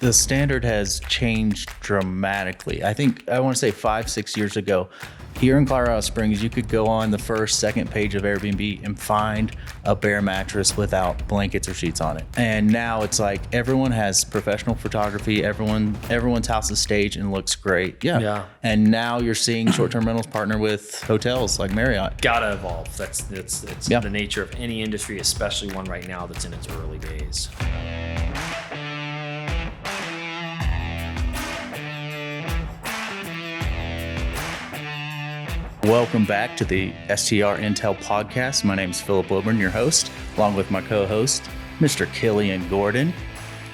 the standard has changed dramatically. I want to say 5-6 years ago, here in Colorado Springs, you could go on the first, second page of Airbnb and find a bare mattress without blankets or sheets on it. And now it's like everyone has professional photography. Everyone's house is staged and looks great. Yeah. And now you're seeing short-term rentals partner with hotels like Marriott. Gotta evolve. It's the nature of any industry, especially one right now that's in its early days. Welcome back to the STR Intel podcast. My name is Philip Wilburn, your host, along with my co-host, Mr. Killian Gordon.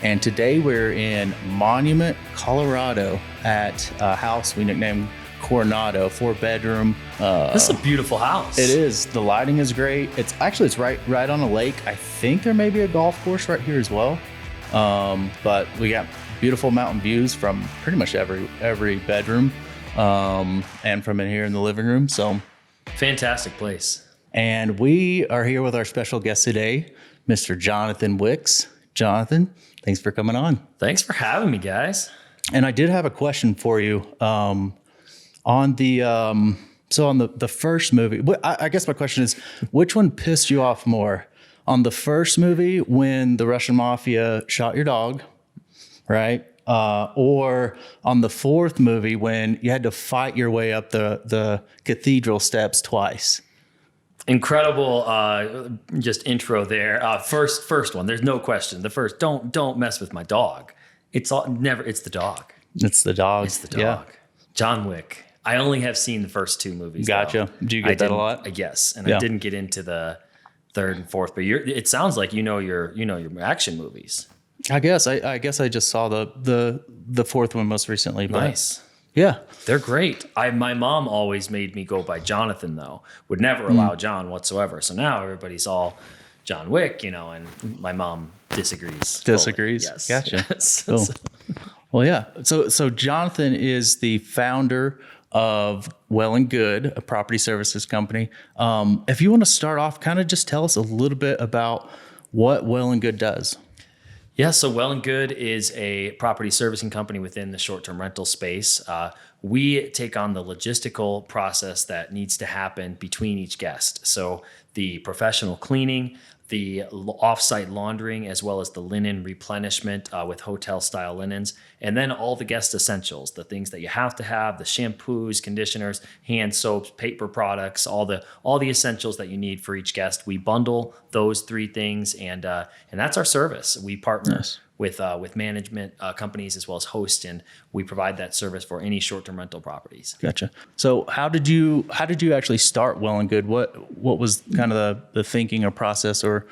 And today we're in Monument, Colorado at a house we nicknamed Coronado, 4-bedroom. This is a beautiful house. It is. The lighting is great. It's right on a lake. I think there may be a golf course right here as well. But we got beautiful mountain views from pretty much every bedroom. And from in here in the living room. So fantastic place. And we are here with our special guest today, Mr. Jonathan Wicks. Jonathan, thanks for coming on. Thanks for having me, guys. And I did have a question for you on the first movie. I guess my question is, which one pissed you off more? On the first movie, when the Russian mafia shot your dog, right? Or on the fourth movie when you had to fight your way up the cathedral steps twice. Incredible, just intro there. First one. There's no question. The first. Don't mess with my dog. It's the dog. It's the dog. It's the dog. Yeah. John Wick. I only have seen the first two movies. Gotcha. Though. Do you get that a lot? Yes, and I didn't get into the third and fourth. But it sounds like you know your action movies. I guess I just saw the fourth one most recently. But nice. Yeah. They're great. My mom always made me go by Jonathan, though. Would never allow John whatsoever. So now everybody's all John Wick, and my mom disagrees. Disagrees? Yes. Gotcha. Yes. Cool. Well, yeah. So Jonathan is the founder of Well and Good, a property services company. If you want to start off, kind of just tell us a little bit about what Well and Good does. Yeah, so Well and Good is a property servicing company within the short-term rental space. We take on the logistical process that needs to happen between each guest. So the professional cleaning, the off-site laundering, as well as the linen replenishment with hotel-style linens, and then all the guest essentials, the things that you have to have, the shampoos, conditioners, hand soaps, paper products, all the essentials that you need for each guest. We bundle those three things, and that's our service. We partner with management companies as well as hosts, and we provide that service for any short-term rental properties. Gotcha. So how did you actually start Well and Good? What was kind of the thinking or process, or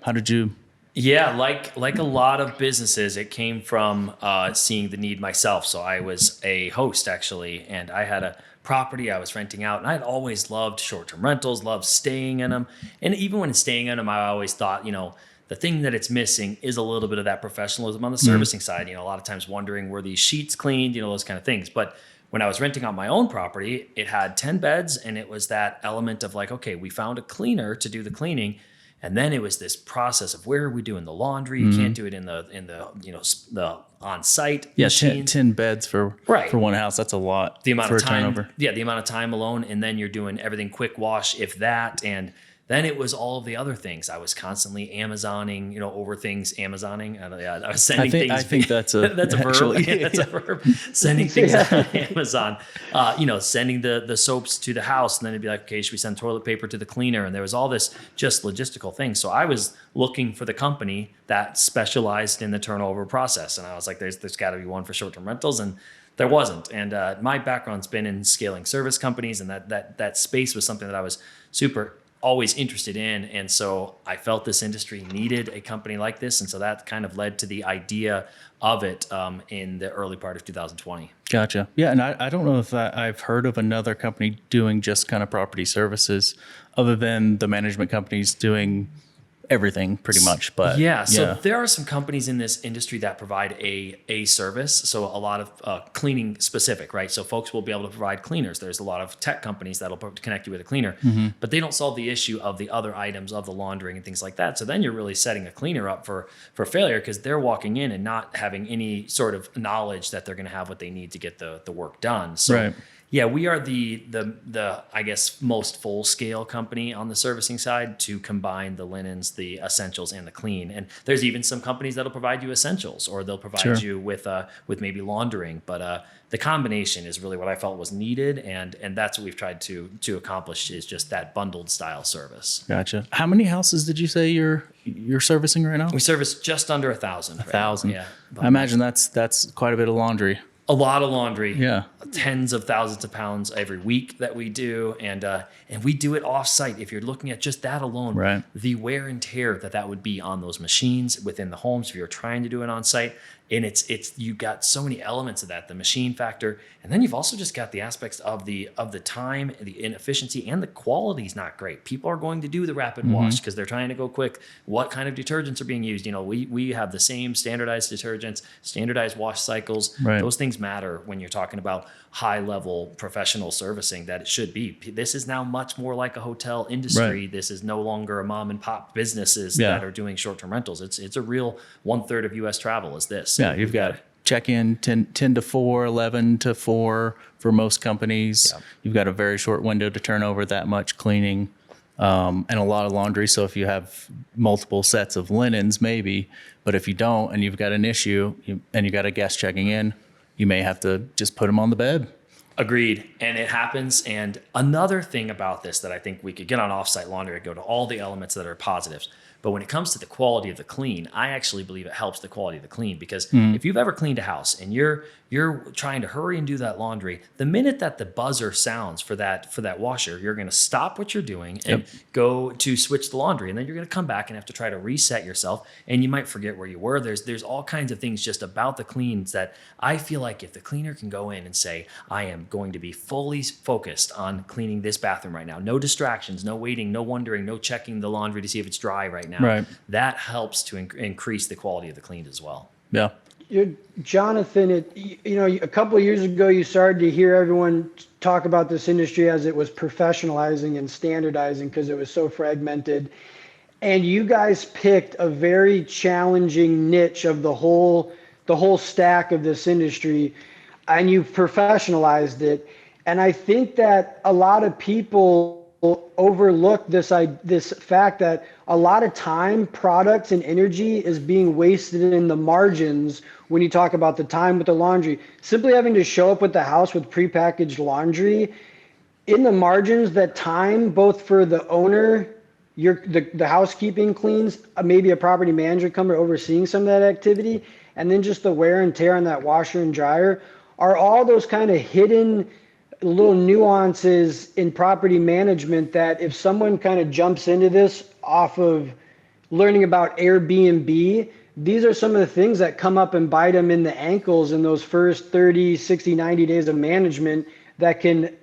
how did you? Yeah, like a lot of businesses, it came from seeing the need myself. So I was a host actually, and I had a property I was renting out, and I'd always loved short-term rentals, loved staying in them, and even when staying in them, I always thought, the thing that it's missing is a little bit of that professionalism on the servicing side. A lot of times wondering, were these sheets cleaned, those kind of things. But when I was renting out my own property, it had 10 beds, and it was that element of like, okay, we found a cleaner to do the cleaning. And then it was this process of where are we doing the laundry? You can't do it in the the on-site machines. 10 beds for one house. That's a lot. The amount for of time, turnover. Yeah, the amount of time alone, and then you're doing everything quick wash, if that, and then it was all of the other things. I was constantly Amazoning, over things. Amazoning. I was sending things. I think that's a that's a verb. That's a verb. Sending things on Amazon. Sending the soaps to the house, and then it'd be like, okay, should we send toilet paper to the cleaner? And there was all this just logistical things. So I was looking for the company that specialized in the turnover process, and I was like, there's got to be one for short-term rentals, and there wasn't. And my background's been in scaling service companies, and that space was something that I was always interested in. And so I felt this industry needed a company like this. And so that kind of led to the idea of it in the early part of 2020. Gotcha. Yeah. And I don't know if I've heard of another company doing just kind of property services other than the management companies doing everything pretty much. But yeah, so there are some companies in this industry that provide a service. So a lot of cleaning specific, right? So folks will be able to provide cleaners. There's a lot of tech companies that'll connect you with a cleaner, but they don't solve the issue of the other items of the laundering and things like that. So then you're really setting a cleaner up for failure, because they're walking in and not having any sort of knowledge that they're going to have what they need to get the work done. So Right. yeah, we are the I guess most full scale company on the servicing side to combine the linens, the essentials, and the clean. And there's even some companies that'll provide you essentials, or they'll provide you with maybe laundering. But the combination is really what I felt was needed, and that's what we've tried to accomplish, is just that bundled style service. Gotcha. How many houses did you say you're servicing right now? We service just under 1,000. 1,000. Yeah, I imagine that's quite a bit of laundry. a lot of laundry. Yeah. Tens of thousands of pounds every week that we do. And we do it off site. If you're looking at just that alone, right, the wear and tear that would be on those machines within the homes, if you're trying to do it on site. And it's you've got so many elements of that, the machine factor. And then you've also just got the aspects of the time, the inefficiency, and the quality is not great. People are going to do the rapid wash because they're trying to go quick. What kind of detergents are being used? You know, we have the same standardized detergents, standardized wash cycles. Right. Those things matter when you're talking about high level professional servicing that it should be. This is now much more like a hotel industry. Right. This is no longer a mom and pop businesses that are doing short-term rentals. It's a real 1/3 of US travel is this. Yeah, you've got check-in 10 to 4, 11 to 4 for most companies. Yeah. You've got a very short window to turn over that much cleaning, and a lot of laundry. So if you have multiple sets of linens, maybe, but if you don't and you've got an issue and you got a guest checking in, you may have to just put them on the bed. Agreed. And it happens. And another thing about this that I think we could get on offsite laundry and go to all the elements that are positives. But when it comes to the quality of the clean, I actually believe it helps the quality of the clean, because if you've ever cleaned a house and you're trying to hurry and do that laundry, the minute that the buzzer sounds for that washer, you're going to stop what you're doing and go to switch the laundry, and then you're going to come back and have to try to reset yourself, and you might forget where you were. There's all kinds of things just about the cleans that I feel like if the cleaner can go in and say, I am going to be fully focused on cleaning this bathroom right now, no distractions, no waiting, no wondering, no checking the laundry to see if it's dry right now. Right. That helps to increase the quality of the clean as well. Yeah. Jonathan, a couple of years ago, you started to hear everyone talk about this industry as it was professionalizing and standardizing because it was so fragmented. And you guys picked a very challenging niche of the whole stack of this industry, and you've professionalized it. And I think that a lot of people overlook this fact that a lot of time, products, and energy is being wasted in the margins when you talk about the time with the laundry. Simply having to show up with the house with prepackaged laundry, in the margins, that time, both for the owner, the housekeeping cleans, maybe a property manager coming overseeing some of that activity, and then just the wear and tear on that washer and dryer, are all those kind of hidden little nuances in property management that if someone kind of jumps into this off of learning about Airbnb, these are some of the things that come up and bite them in the ankles in those first 30, 60, 90 days of management that can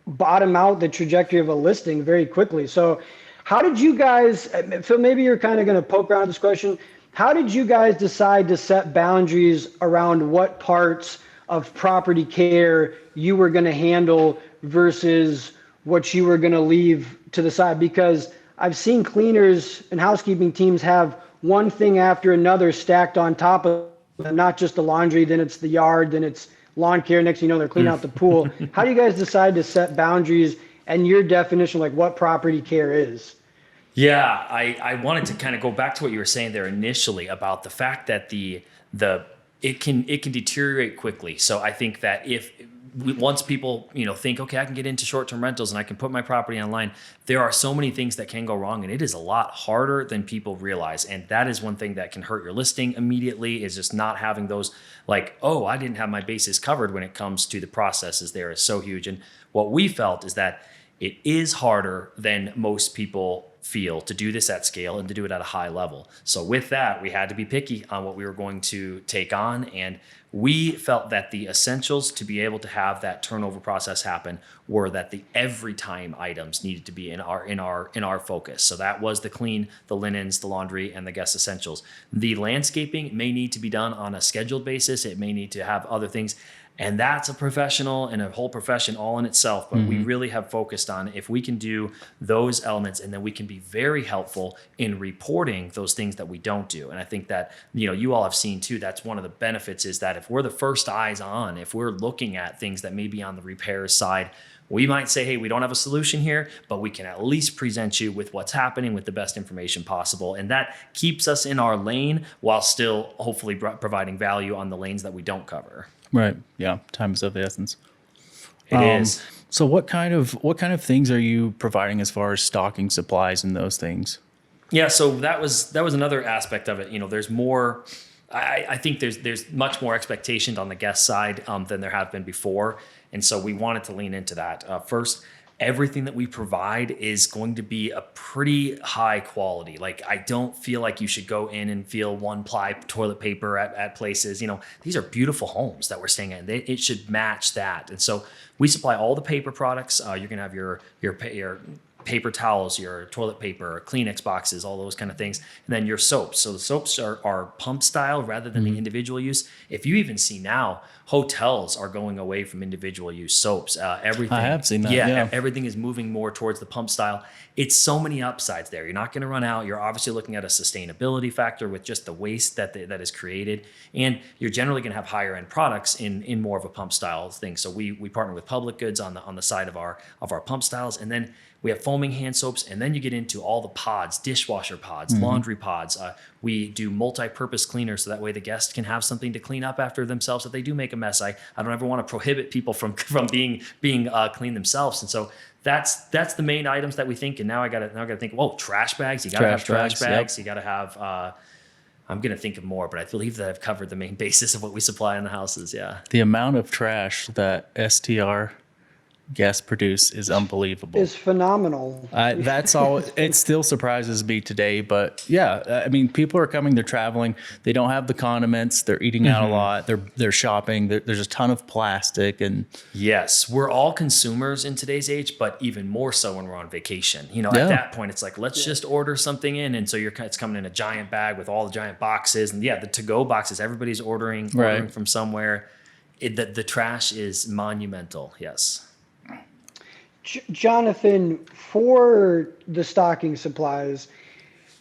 bottom out the trajectory of a listing very quickly. So how did you guys, Phil, maybe you're kind of going to poke around this question. How did you guys decide to set boundaries around what parts of property care you were going to handle versus what you were going to leave to the side? Because I've seen cleaners and housekeeping teams have one thing after another stacked on top of them, not just the laundry, then it's the yard, then it's lawn care. Next thing you know, they're cleaning out the pool. How do you guys decide to set boundaries and your definition, like what property care is? Yeah, I wanted to kind of go back to what you were saying there initially about the fact that it can deteriorate quickly. So I think that once people think, okay, I can get into short-term rentals and I can put my property online, there are so many things that can go wrong, and it is a lot harder than people realize. And that is one thing that can hurt your listing immediately, is just not having those like, oh, I didn't have my bases covered when it comes to the processes there is so huge. And what we felt is that it is harder than most people feel to do this at scale and to do it at a high level. So with that, we had to be picky on what we were going to take on. And we felt that the essentials to be able to have that turnover process happen were that the every time items needed to be in our focus. So that was the clean, the linens, the laundry, and the guest essentials. The landscaping may need to be done on a scheduled basis. It may need to have other things. And that's a professional and a whole profession all in itself. But we really have focused on if we can do those elements, and then we can be very helpful in reporting those things that we don't do. And I think that, you all have seen too, that's one of the benefits is that if we're the first eyes on, if we're looking at things that may be on the repairs side, we might say, hey, we don't have a solution here, but we can at least present you with what's happening with the best information possible. And that keeps us in our lane while still hopefully providing value on the lanes that we don't cover. Right. Yeah. Time is of the essence. It is. So what kind of things are you providing as far as stocking supplies and those things? Yeah. So that was another aspect of it. There's more. I think there's much more expectations on the guest side than there have been before, and so we wanted to lean into that. First, everything that we provide is going to be a pretty high quality. Like, I don't feel like you should go in and feel one ply toilet paper at places. These are beautiful homes that we're staying in. It should match that. And so we supply all the paper products. You're going to have your paper towels, your toilet paper, Kleenex boxes, all those kind of things. And then your soaps. So the soaps are pump style rather than the individual use. If you even see now, hotels are going away from individual use soaps. Everything. I have seen that. Yeah, everything is moving more towards the pump style. It's so many upsides there. You're not going to run out. You're obviously looking at a sustainability factor with just the waste that is created. And you're generally going to have higher end products in more of a pump style thing. So we partner with Public Goods on the side of our pump styles. And then we have foaming hand soaps, and then you get into all the pods, dishwasher pods, laundry pods. We do multi-purpose cleaners, so that way the guest can have something to clean up after themselves if they do make a mess. I don't ever want to prohibit people from being clean themselves, and so that's the main items that we think. And now I gotta think. Whoa, trash bags! You gotta have trash bags. Yep. You gotta have. I'm gonna think of more, but I believe that I've covered the main basis of what we supply in the houses. Yeah, the amount of trash that STR guests produce is unbelievable. It's phenomenal. That's all. It still surprises me today, but yeah, I mean, people are coming, they're traveling, they don't have the condiments, they're eating out a lot, they're shopping, there's a ton of plastic. And yes, we're all consumers in today's age, but even more so when we're on vacation. At that point, it's like, let's just order something in. And so it's coming in a giant bag with all the giant boxes, and the to-go boxes, everybody's ordering from somewhere. The trash is monumental. Yes. Jonathan, for the stocking supplies,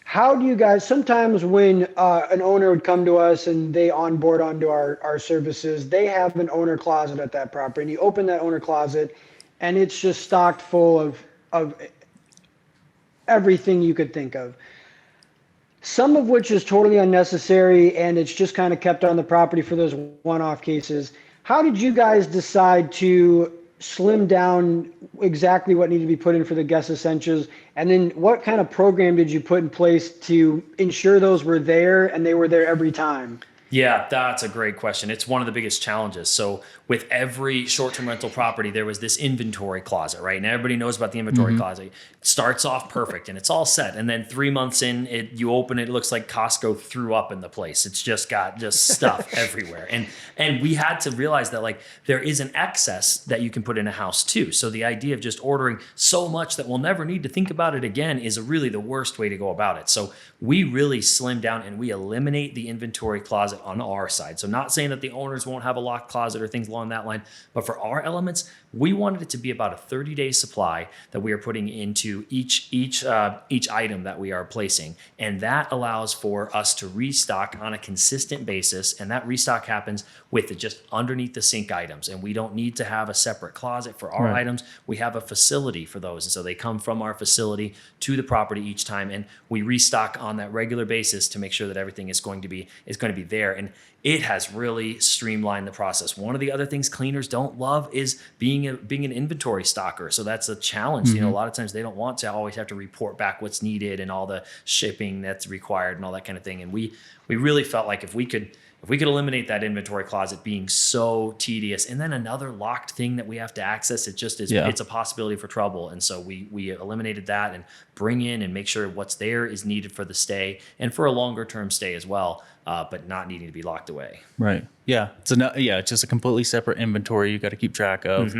how do you guys, sometimes when an owner would come to us and they onboard onto our services, they have an owner closet at that property, and you open that owner closet and it's just stocked full of everything you could think of. Some of which is totally unnecessary, and it's just kind of kept on the property for those one-off cases. How did you guys decide to slim down exactly what needed to be put in for the guest essentials? And then what kind of program did you put in place to ensure those were there and they were there every time? Yeah, that's a great question. It's one of the biggest challenges. So with every short-term rental property, there was this inventory closet, right? And everybody knows about the inventory closet. It starts off perfect and it's all set. And then 3 months in, you open it, it looks like Costco threw up in the place. It's just got stuff everywhere. And we had to realize that there is an excess that you can put in a house too. So the idea of just ordering so much that we'll never need to think about it again is really the worst way to go about it. So we really slim down and we eliminate the inventory closet on our side. So not saying that the owners won't have a locked closet or things along that line, but for our elements, we wanted it to be about a 30-day supply that we are putting into each item that we are placing. And that allows for us to restock on a consistent basis. And that restock happens with just underneath the sink items. And we don't need to have a separate closet for our items. We have a facility for those. And so they come from our facility to the property each time. And we restock on that regular basis to make sure that everything is going to be there. And it has really streamlined the process. One of the other things cleaners don't love is being an inventory stocker. So that's a challenge. A lot of times they don't want to always have to report back what's needed and all the shipping that's required and all that kind of thing. And we really felt like if we could if we could eliminate that inventory closet being so tedious, and then another locked thing that we have to access, it just is, it's a possibility for trouble. And so we eliminated that and bring in and make sure what's there is needed for the stay and for a longer term stay as well, but not needing to be locked away. Right. Yeah. It's just a completely separate inventory you got to keep track of.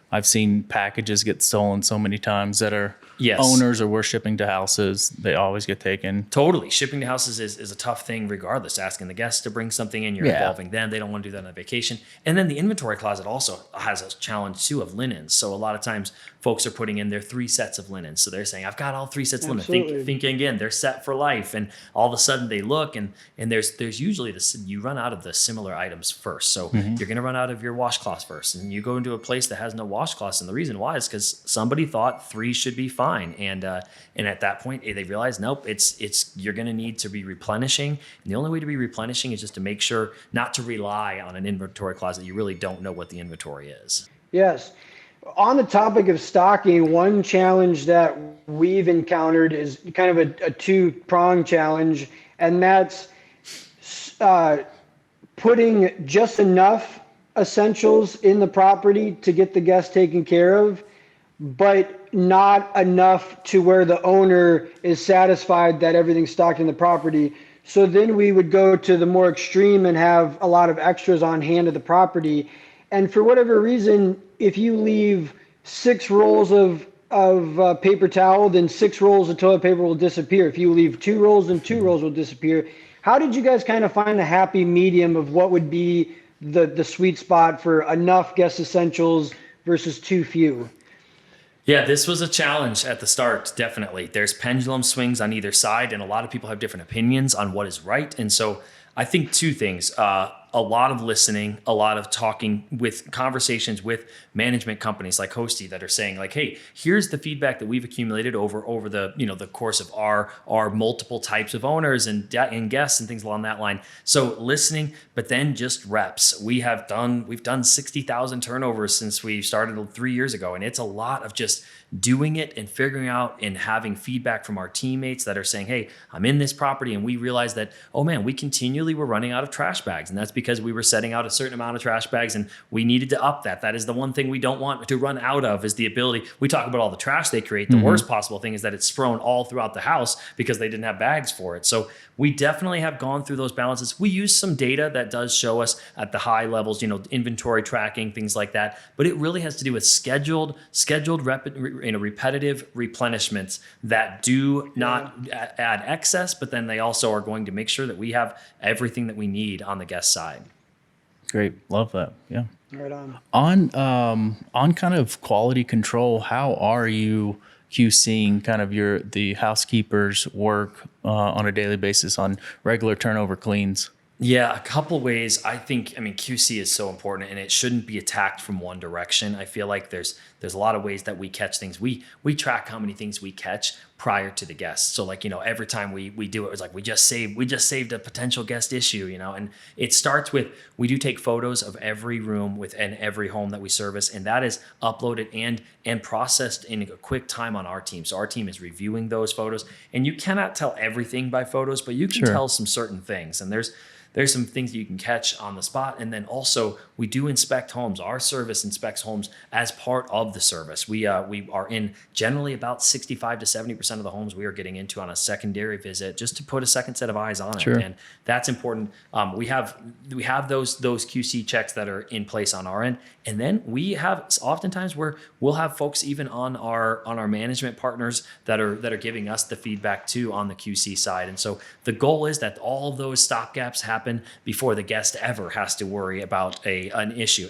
I've seen packages get stolen so many times that are owners or we're shipping to houses. They always get taken. Totally. Shipping to houses is a tough thing regardless. Asking the guests to bring something in, you're involving them. They don't want to do that on vacation. And then the inventory closet also has a challenge too of linens. So a lot of times folks are putting in their 3 sets of linens. So they're saying, I've got all 3 sets of linen. Thinking again, they're set for life. And all of a sudden they look and there's usually this, you run out of the similar items first. So you're going to run out of your washcloths first. And you go into a place that has no washcloths. And the reason why is because somebody thought 3 should be fine. And at that point they realize, nope, it's you're going to need to be replenishing. And the only way to be replenishing is just to make sure not to rely on an inventory closet. You really don't know what the inventory is. Yes. On the topic of stocking, one challenge that we've encountered is kind of a 2-pronged challenge, and that's putting just enough essentials in the property to get the guests taken care of, but not enough to where the owner is satisfied that everything's stocked in the property. So then we would go to the more extreme and have a lot of extras on hand at the property. And for whatever reason, if you leave 6 rolls of paper towel, then 6 rolls of toilet paper will disappear. If you leave 2 rolls, then 2 rolls will disappear. How did you guys kind of find a happy medium of what would be the sweet spot for enough guest essentials versus too few? Yeah, this was a challenge at the start, definitely. There's pendulum swings on either side, and a lot of people have different opinions on what is right. And so I think 2 things. A lot of listening, a lot of talking with conversations with management companies like Hosty that are saying like, hey, here's the feedback that we've accumulated over the, the course of our multiple types of owners and guests and things along that line. So listening, but then just reps. We've done 60,000 turnovers since we started 3 years ago. And it's a lot of just doing it and figuring out and having feedback from our teammates that are saying, hey, I'm in this property and we realized that, oh man, we continually were running out of trash bags. And that's because we were setting out a certain amount of trash bags and we needed to up that. That is the one thing we don't want to run out of, is the ability. We talk about all the trash they create. The worst possible thing is that it's thrown all throughout the house because they didn't have bags for it. So we definitely have gone through those balances. We use some data that does show us at the high levels, inventory tracking, things like that. But it really has to do with scheduled repetitive replenishments that do not add excess, but then they also are going to make sure that we have everything that we need on the guest side. Great. Love that. Yeah. Right on. On kind of quality control, how are you QCing kind of the housekeepers' work on a daily basis on regular turnover cleans? Yeah, a couple ways. QC is so important, and it shouldn't be attacked from one direction. I feel like there's a lot of ways that we catch things. We track how many things we catch prior to the guests. So every time we do it, it's like we just saved a potential guest issue, and it starts with, we do take photos of every room within every home that we service, and that is uploaded and processed in a quick time on our team. So our team is reviewing those photos, and you cannot tell everything by photos, but you can tell some certain things. And there's some things that you can catch on the spot. And then also we do inspect homes. Our service inspects homes as part of the service. We are in generally about 65 to 70% of the homes we are getting into on a secondary visit, just to put a second set of eyes on it. And that's important. We have those QC checks that are in place on our end. And then we have oftentimes where we'll have folks even on our management partners that are giving us the feedback too on the QC side. And so the goal is that all of those stopgaps happen before the guest ever has to worry about an issue.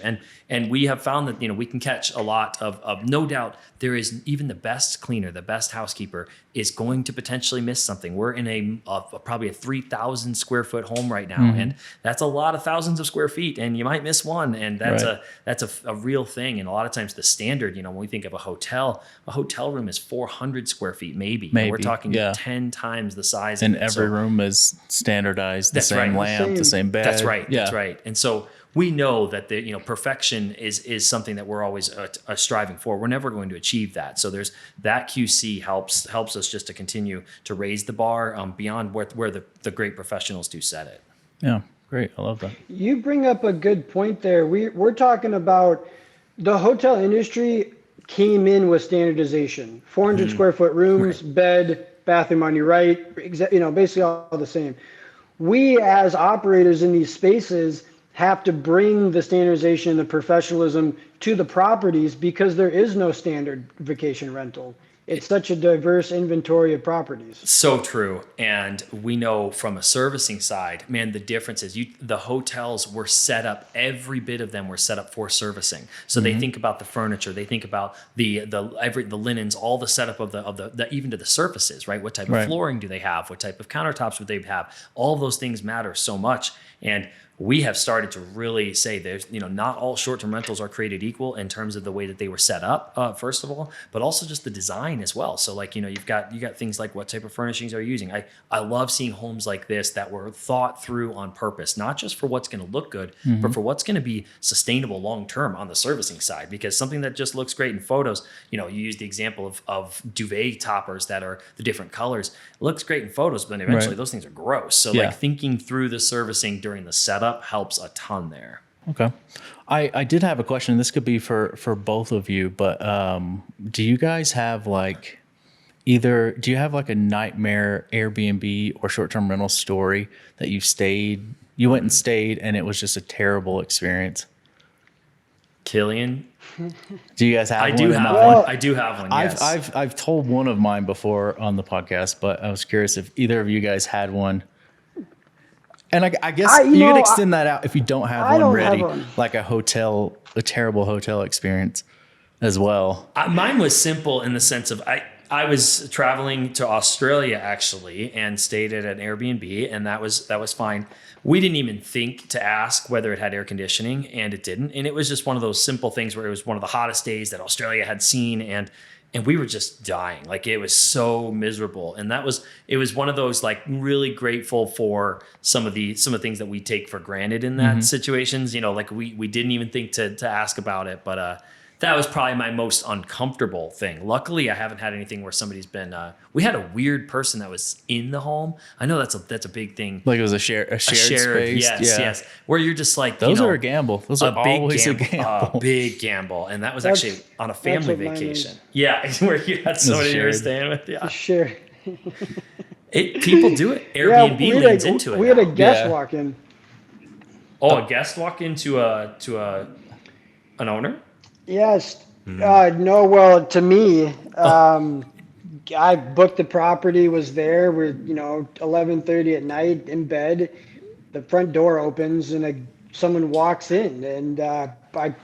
And we have found that we can catch a lot of no doubt. There is even the best cleaner, the best housekeeper is going to potentially miss something. We're in probably a 3,000 square foot home right now, and that's a lot of thousands of square feet, and you might miss one, and that's a real thing. And a lot of times the standard, when we think of a hotel room is 400 square feet, maybe. We're talking 10 times the size. And every room is standardized, the same lamp, the same bed. That's right. Yeah. That's right. And so we know that perfection is something that we're always striving for. We're never going to achieve that. So there's that QC helps us just to continue to raise the bar beyond where the great professionals do set it. Yeah. Great. I love that. You bring up a good point there. We're talking about the hotel industry came in with standardization, 400 square foot rooms, Right. bed, bathroom on your right, basically all the same. We as operators in these spaces have to bring the standardization and the professionalism to the properties because there is no standard vacation rental. It's such a diverse inventory of properties. So true. And we know from a servicing side, man, the difference is the hotels were set up, every bit of them were set up for servicing. So they think about the furniture, they think about the linens, all the setup of the even to the surfaces, right? What type of flooring do they have? What type of countertops would they have? All of those things matter so much. And we have started to really say there's, not all short-term rentals are created equal in terms of the way that they were set up, first of all, but also just the design as well. So like, you got things like what type of furnishings are you using? I love seeing homes like this that were thought through on purpose, not just for what's going to look good, but for what's going to be sustainable long-term on the servicing side, because something that just looks great in photos, you use the example of duvet toppers that are the different colors. It looks great in photos, but eventually those things are gross. So like thinking through the servicing during the setup helps a ton there. Okay. I did have a question. This could be for both of you, but do you guys have like do you have like a nightmare Airbnb or short-term rental story that you went and stayed and it was just a terrible experience? Killian? Do you guys have one? I do have one. Yes. I've told one of mine before on the podcast, but I was curious if either of you guys had one. And I guess you could extend that out if you don't have one ready, like a terrible hotel experience as well. Mine was simple in the sense of I was traveling to Australia actually and stayed at an Airbnb, and that was fine. We didn't even think to ask whether it had air conditioning, and it didn't. And it was just one of those simple things where it was one of the hottest days that Australia had seen, and we were just dying. Like it was so miserable. And it was one of those like really grateful for some of the things that we take for granted in that situations, like we didn't even think to ask about it. But that was probably my most uncomfortable thing. Luckily, I haven't had anything where somebody's been, we had a weird person that was in the home. I know that's a big thing. Like it was a shared space. Yes. Where you're just like, those are a gamble. Those are always a gamble. A big gamble. And that was actually on a family vacation. Yeah. Where you had somebody you were staying with. Yeah. Sure. People do it. Airbnb leans into it. We had a guest walk in. Oh, a guest walk into an owner? Yes. No, well, to me, I booked the property, was there. We're, 11:30 at night in bed. The front door opens and someone walks in, and I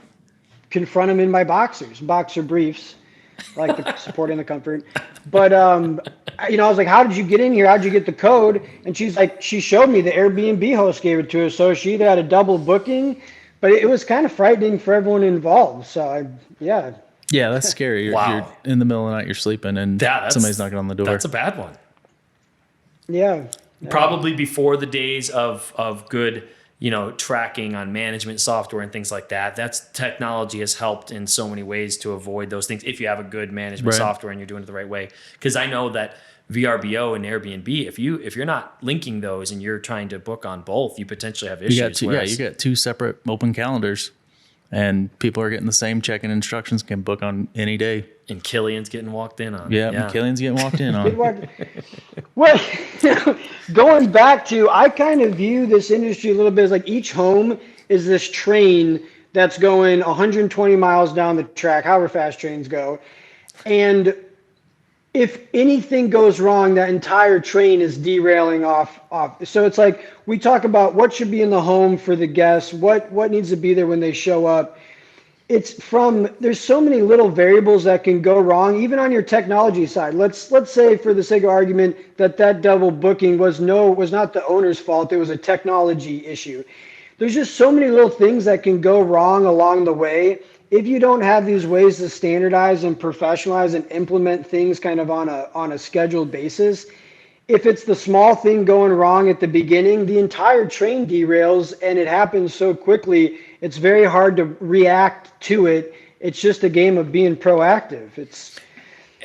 confront him in my boxer briefs, like supporting the comfort. But, I was like, how did you get in here? How'd you get the code? And she's like, she showed me the Airbnb host gave it to her. So she either had a double booking. But it was kind of frightening for everyone involved. So, yeah. Yeah, that's scary. You're in the middle of the night, you're sleeping, and somebody's knocking on the door. That's a bad one. Yeah. Probably before the days of good, tracking on management software and things like that. Technology has helped in so many ways to avoid those things if you have a good management software and you're doing it the right way. Because I know that VRBO and Airbnb, if you're not linking those and you're trying to book on both, you potentially have issues. You got two separate open calendars, and people are getting the same check-in instructions, can book on any day. And Killian's getting walked in on. Yeah. Killian's getting walked in on. Well, going back to, I kind of view this industry a little bit as like each home is this train that's going 120 miles down the track, however fast trains go, and if anything goes wrong, that entire train is derailing off. So it's like we talk about what should be in the home for the guests, what needs to be there when they show up. There's so many little variables that can go wrong, even on your technology side. Let's say, for the sake of argument, that double booking was not the owner's fault. It was a technology issue. There's just so many little things that can go wrong along the way. If you don't have these ways to standardize and professionalize and implement things kind of on a scheduled basis, if it's the small thing going wrong at the beginning, the entire train derails, and it happens so quickly, it's very hard to react to it. It's just a game of being proactive.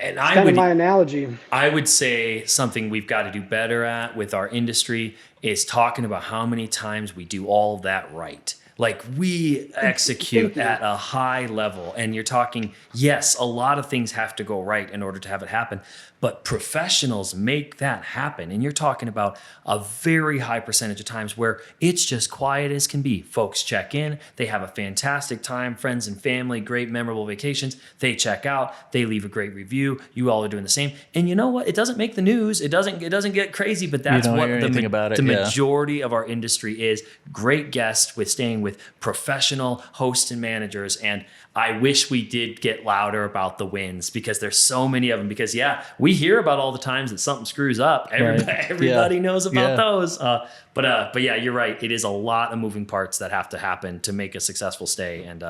And It's kind of my analogy. I would say something we've got to do better at with our industry is talking about how many times we do all of that right. Like we execute at a high level, and you're talking, yes, a lot of things have to go right in order to have it happen, but professionals make that happen. And you're talking about a very high percentage of times where it's just quiet as can be. Folks check in, they have a fantastic time, friends and family, great memorable vacations. They check out, they leave a great review. You all are doing the same. And you know what? It doesn't make the news. It doesn't get crazy, but that's what the majority of our industry is. Great guests with staying with professional hosts and managers. And I wish we did get louder about the wins, because there's so many of them. Because we hear about all the times that something screws up. Everybody knows about those. But yeah, you're right. It is a lot of moving parts that have to happen to make a successful stay, and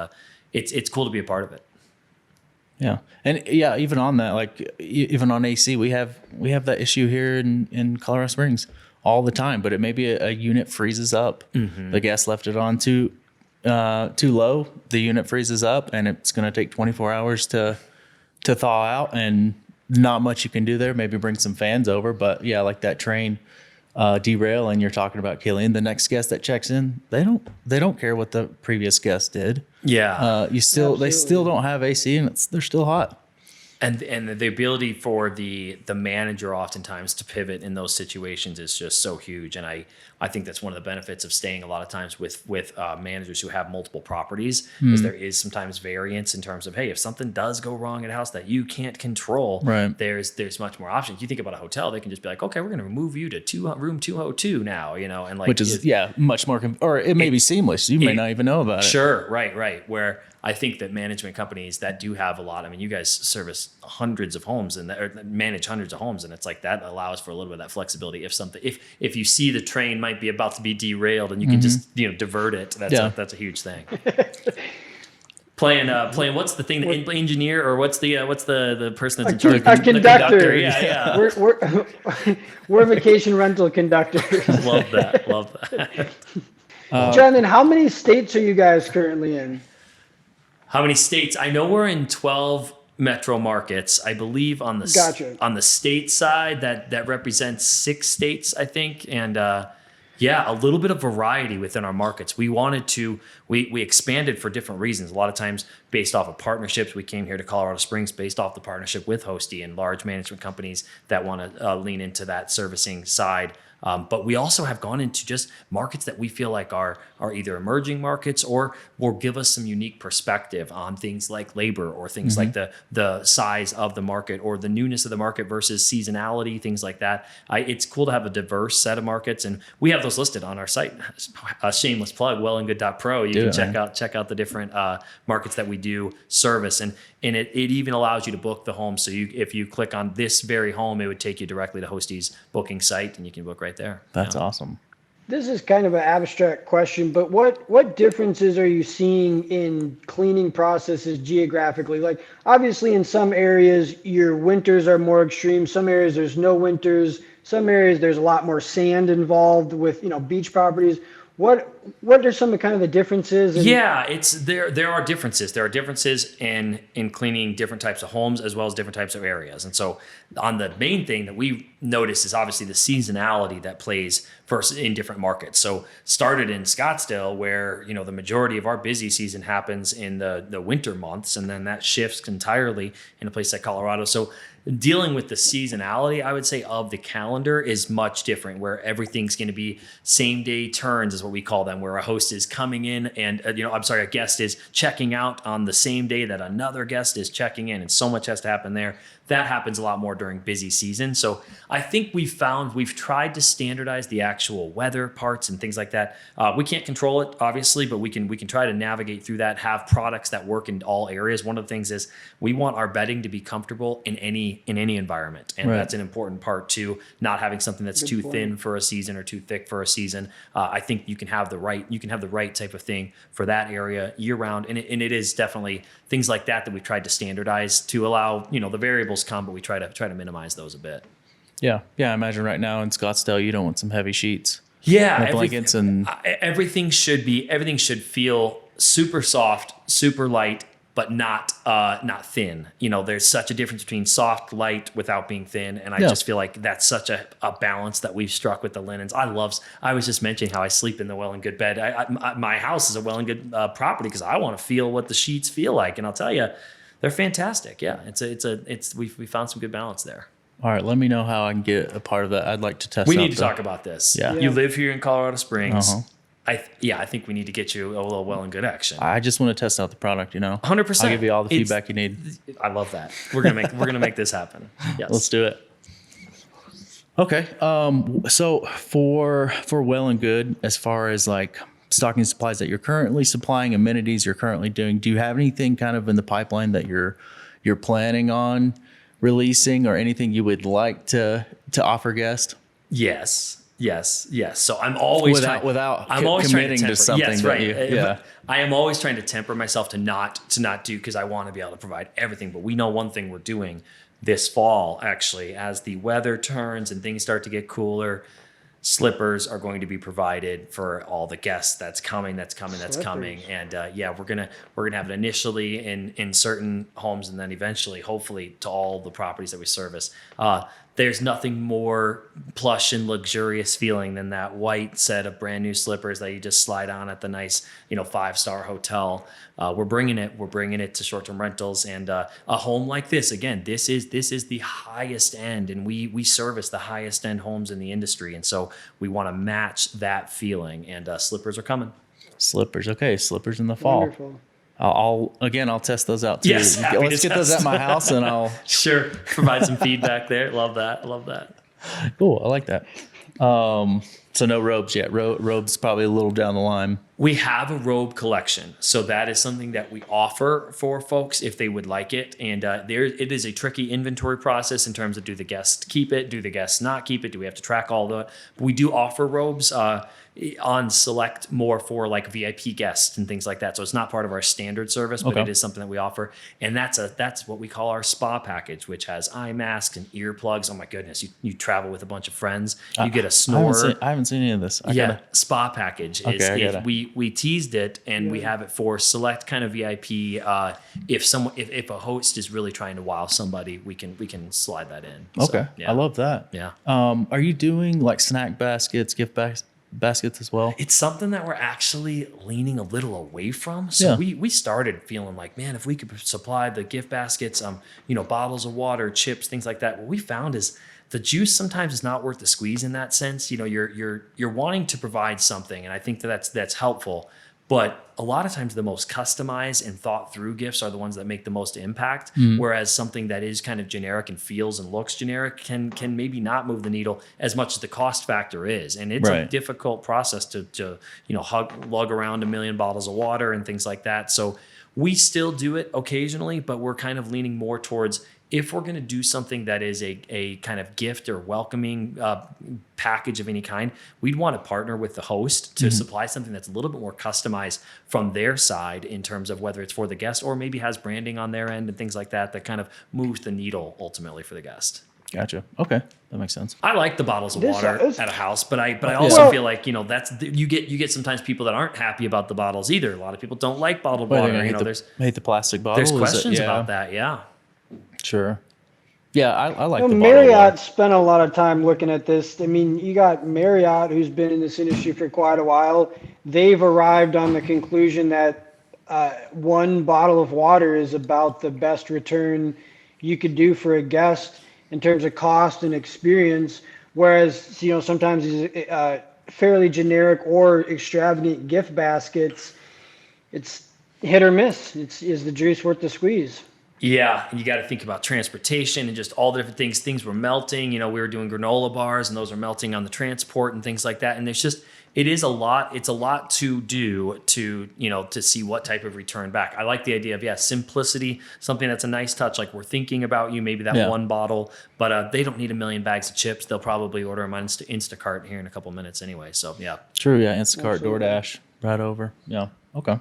it's cool to be a part of it. Yeah, and even on that, like even on AC, we have that issue here in Colorado Springs all the time. But it may be a unit freezes up. Mm-hmm. The guest left it on too low. The unit freezes up, and it's going to take 24 hours to thaw out, and not much you can do there. Maybe bring some fans over, but like that train derail, and you're talking about killing the next guest that checks in. They don't care what the previous guest did. Yeah, they still don't have AC, and they're still hot. And the ability for the manager oftentimes to pivot in those situations is just so huge. And I think that's one of the benefits of staying a lot of times with managers who have multiple properties, is there is sometimes variance in terms of, hey, if something does go wrong at a house that you can't control, there's much more options. You think about a hotel, they can just be like, okay, we're going to move you to room 202 now, and like, which is much more, or it may be seamless. You may not even know about it. Sure, right. Where I think that management companies that do have a lot, I mean, you guys service hundreds of homes or manage hundreds of homes, and it's like that allows for a little bit of that flexibility. If you see the train might be about to be derailed and you can just divert it, that's a huge thing. Playing what's the thing, the engineer, or what's the person that's in charge? A conductor. Yeah. We're vacation rental conductors. Love that. Jonathan, how many states are you guys currently in? How many states? I know we're in 12 metro markets. I believe on the state side that represents 6 states, I think, and a little bit of variety within our markets. We wanted to we expanded for different reasons. A lot of times based off of partnerships. We came here to Colorado Springs based off the partnership with Hosty and large management companies that want to lean into that servicing side. But we also have gone into just markets that we feel like are either emerging markets or will give us some unique perspective on things like labor or things like the size of the market or the newness of the market versus seasonality, things like that. It's cool to have a diverse set of markets, and we have those listed on our site. A shameless plug, wellandgood.pro. You can check out the different markets that we do service, and it even allows you to book the home. So if you click on this very home, it would take you directly to Hosty's booking site, and you can book right there. That's awesome. This is kind of an abstract question, but what differences are you seeing in cleaning processes geographically? Like, obviously in some areas your winters are more extreme. Some areas there's no winters. Some areas there's a lot more sand involved with, beach properties. What are some of kind of the differences? There are differences. There are differences in cleaning different types of homes as well as different types of areas. And so on the main thing that we notice is obviously the seasonality that plays first in different markets. So started in Scottsdale where, the majority of our busy season happens in the winter months, and then that shifts entirely in a place like Colorado. So dealing with the seasonality, I would say, of the calendar is much different, where everything's going to be same day turns is what we call them, where a host is coming in and, a guest is checking out on the same day that another guest is checking in. And so much has to happen there. That happens a lot more during busy season. So I think we've tried to standardize the actual weather parts and things like that. We can't control it, obviously, but we can try to navigate through that, have products that work in all areas. One of the things is we want our bedding to be comfortable in any environment. And that's an important part too, not having something that's too thin for a season or too thick for a season. I think you can have the right type of thing for that area year round. And it is definitely things like that we've tried to standardize to allow, the variables come, but we try to minimize those a bit. Yeah. I imagine right now in Scottsdale, you don't want some heavy sheets. Yeah. Blankets and everything should feel super soft, super light, but not thin. There's such a difference between soft, light without being thin. And I just feel like that's such a balance that we've struck with the linens. I was just mentioning how I sleep in the Well and Good bed. My house is a Well and Good property because I want to feel what the sheets feel like. And I'll tell you, they're fantastic. Yeah. We found some good balance there. All right. Let me know how I can get a part of that. I'd like to test We need to talk about this. Yeah. You live here in Colorado Springs. I think we need to get you a little Well and Good action. I just want to test out the product, 100%. I'll give you all the feedback you need. I love that. We're gonna make this happen. Yes. Let's do it. Okay. So for Well and Good, as far as like stocking supplies that you're currently supplying, amenities you're currently doing, do you have anything kind of in the pipeline that you're planning on releasing, or anything you would like to offer guests? Yes. So I'm always committing to something. Yes, that right. I am always trying to temper myself to not do, because I want to be able to provide everything. But we know one thing we're doing this fall, actually, as the weather turns and things start to get cooler, slippers are going to be provided for all the guests that's coming. And we're gonna have it initially in certain homes, and then eventually, hopefully, to all the properties that we service. There's nothing more plush and luxurious feeling than that white set of brand new slippers that you just slide on at the nice, 5-star hotel. We're bringing it to short-term rentals, and a home like this. Again, this is the highest end, and we service the highest end homes in the industry, and so we want to match that feeling. And slippers are coming. Slippers, okay. Slippers in the fall. Wonderful. I'll test those out too. Yes, let's get those at my house, and I'll sure provide some feedback there. Love that. Cool. I like that. So no robes yet. Robes probably a little down the line. We have a robe collection, so that is something that we offer for folks if they would like it. And it is a tricky inventory process in terms of, do the guests keep it? Do the guests not keep it? Do we have to track all that? But we do offer robes on select, more for like VIP guests and things like that. So it's not part of our standard service, but it is something that we offer. And that's what we call our spa package, which has eye masks and earplugs. Oh my goodness, you travel with a bunch of friends, you get a snorer. I haven't seen any of this. Spa package is we teased it, and we have it for select kind of VIP. If a host is really trying to wow somebody, we can slide that in. Okay. So, yeah. I love that. Yeah. Are you doing like snack baskets, gift baskets as well? It's something that we're actually leaning a little away from. So we started feeling like, man, if we could supply the gift baskets, bottles of water, chips, things like that. What we found is the juice sometimes is not worth the squeeze in that sense. You're wanting to provide something, and I think that's helpful. But a lot of times the most customized and thought through gifts are the ones that make the most impact. Whereas something that is kind of generic and feels and looks generic can maybe not move the needle as much as the cost factor is. And it's a difficult process to lug around 1 million bottles of water and things like that. So we still do it occasionally, but we're kind of leaning more towards, if we're going to do something that is a kind of gift or welcoming package of any kind, we'd want to partner with the host to supply something that's a little bit more customized from their side, in terms of whether it's for the guest or maybe has branding on their end and things like that kind of moves the needle ultimately for the guest. Gotcha. Okay, that makes sense. I like the bottles of water at a house, but I also feel like that's you get sometimes people that aren't happy about the bottles either. A lot of people don't like bottled water. Hate the plastic bottle. There's questions about that. Yeah. Sure. Yeah, I like the Marriott spent a lot of time looking at this. I mean, you got Marriott, who's been in this industry for quite a while. They've arrived on the conclusion that one bottle of water is about the best return you could do for a guest in terms of cost and experience. Whereas, sometimes these fairly generic or extravagant gift baskets, it's hit or miss. Is the juice worth the squeeze? Yeah, you got to think about transportation and just all the different things. Things were melting. We were doing granola bars, and those are melting on the transport and things like that. And it is a lot. It's a lot to do to see what type of return back. I like the idea of simplicity, something that's a nice touch. Like, we're thinking about you, maybe that one bottle, but they don't need 1 million bags of chips. They'll probably order them on Instacart here in a couple minutes anyway. So yeah, true. Yeah, Instacart, absolutely. DoorDash, right over. Yeah, okay.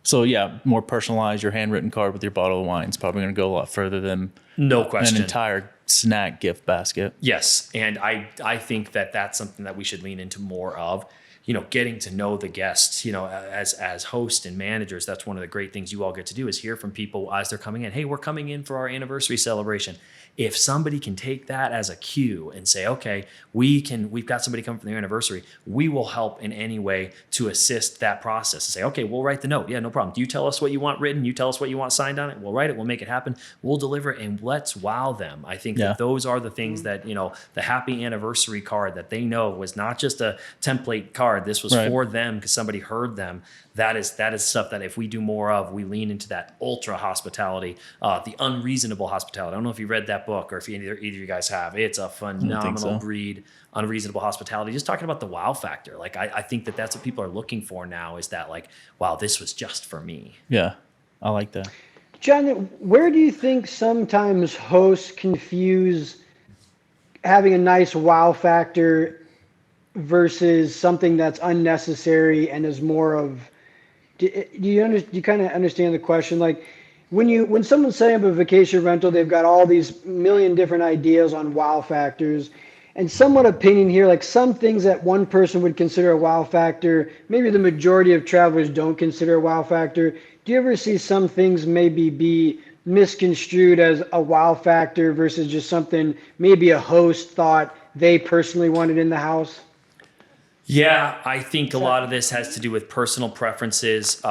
So more personalized. Your handwritten card with your bottle of wine is probably going to go a lot further than no question an entire snack gift basket. Yes, and I think that that's something that we should lean into more of. getting to know the guests, as hosts and managers. That's one of the great things you all get to do, is hear from people as they're coming in. Hey, we're coming in for our anniversary celebration. If somebody can take that as a cue and say, okay, we've got somebody coming for their anniversary, we will help in any way to assist that process. And say, okay, we'll write the note. Yeah, no problem. Do you tell us what you want written? You tell us what you want signed on it. We'll write it. We'll make it happen. We'll deliver it, and let's wow them. I think that those are the things that, the happy anniversary card that they know was not just a template card. This was for them because somebody heard them. That is stuff that if we do more of, we lean into that ultra hospitality, the unreasonable hospitality. I don't know if you read that book or if either of you guys have. It's a phenomenal read, Unreasonable Hospitality. Just talking about the wow factor. Like I think that's what people are looking for now, is that like, wow, this was just for me. Yeah, I like that. John, where do you think sometimes hosts confuse having a nice wow factor versus something that's unnecessary and is more of, do you kind of understand the question? Like when someone's setting up a vacation rental, they've got all these million different ideas on wow factors, and somewhat opinion here, like some things that one person would consider a wow factor, maybe the majority of travelers don't consider a wow factor. Do you ever see some things maybe be misconstrued as a wow factor versus just something maybe a host thought they personally wanted in the house? Yeah, I think a lot of this has to do with personal preferences.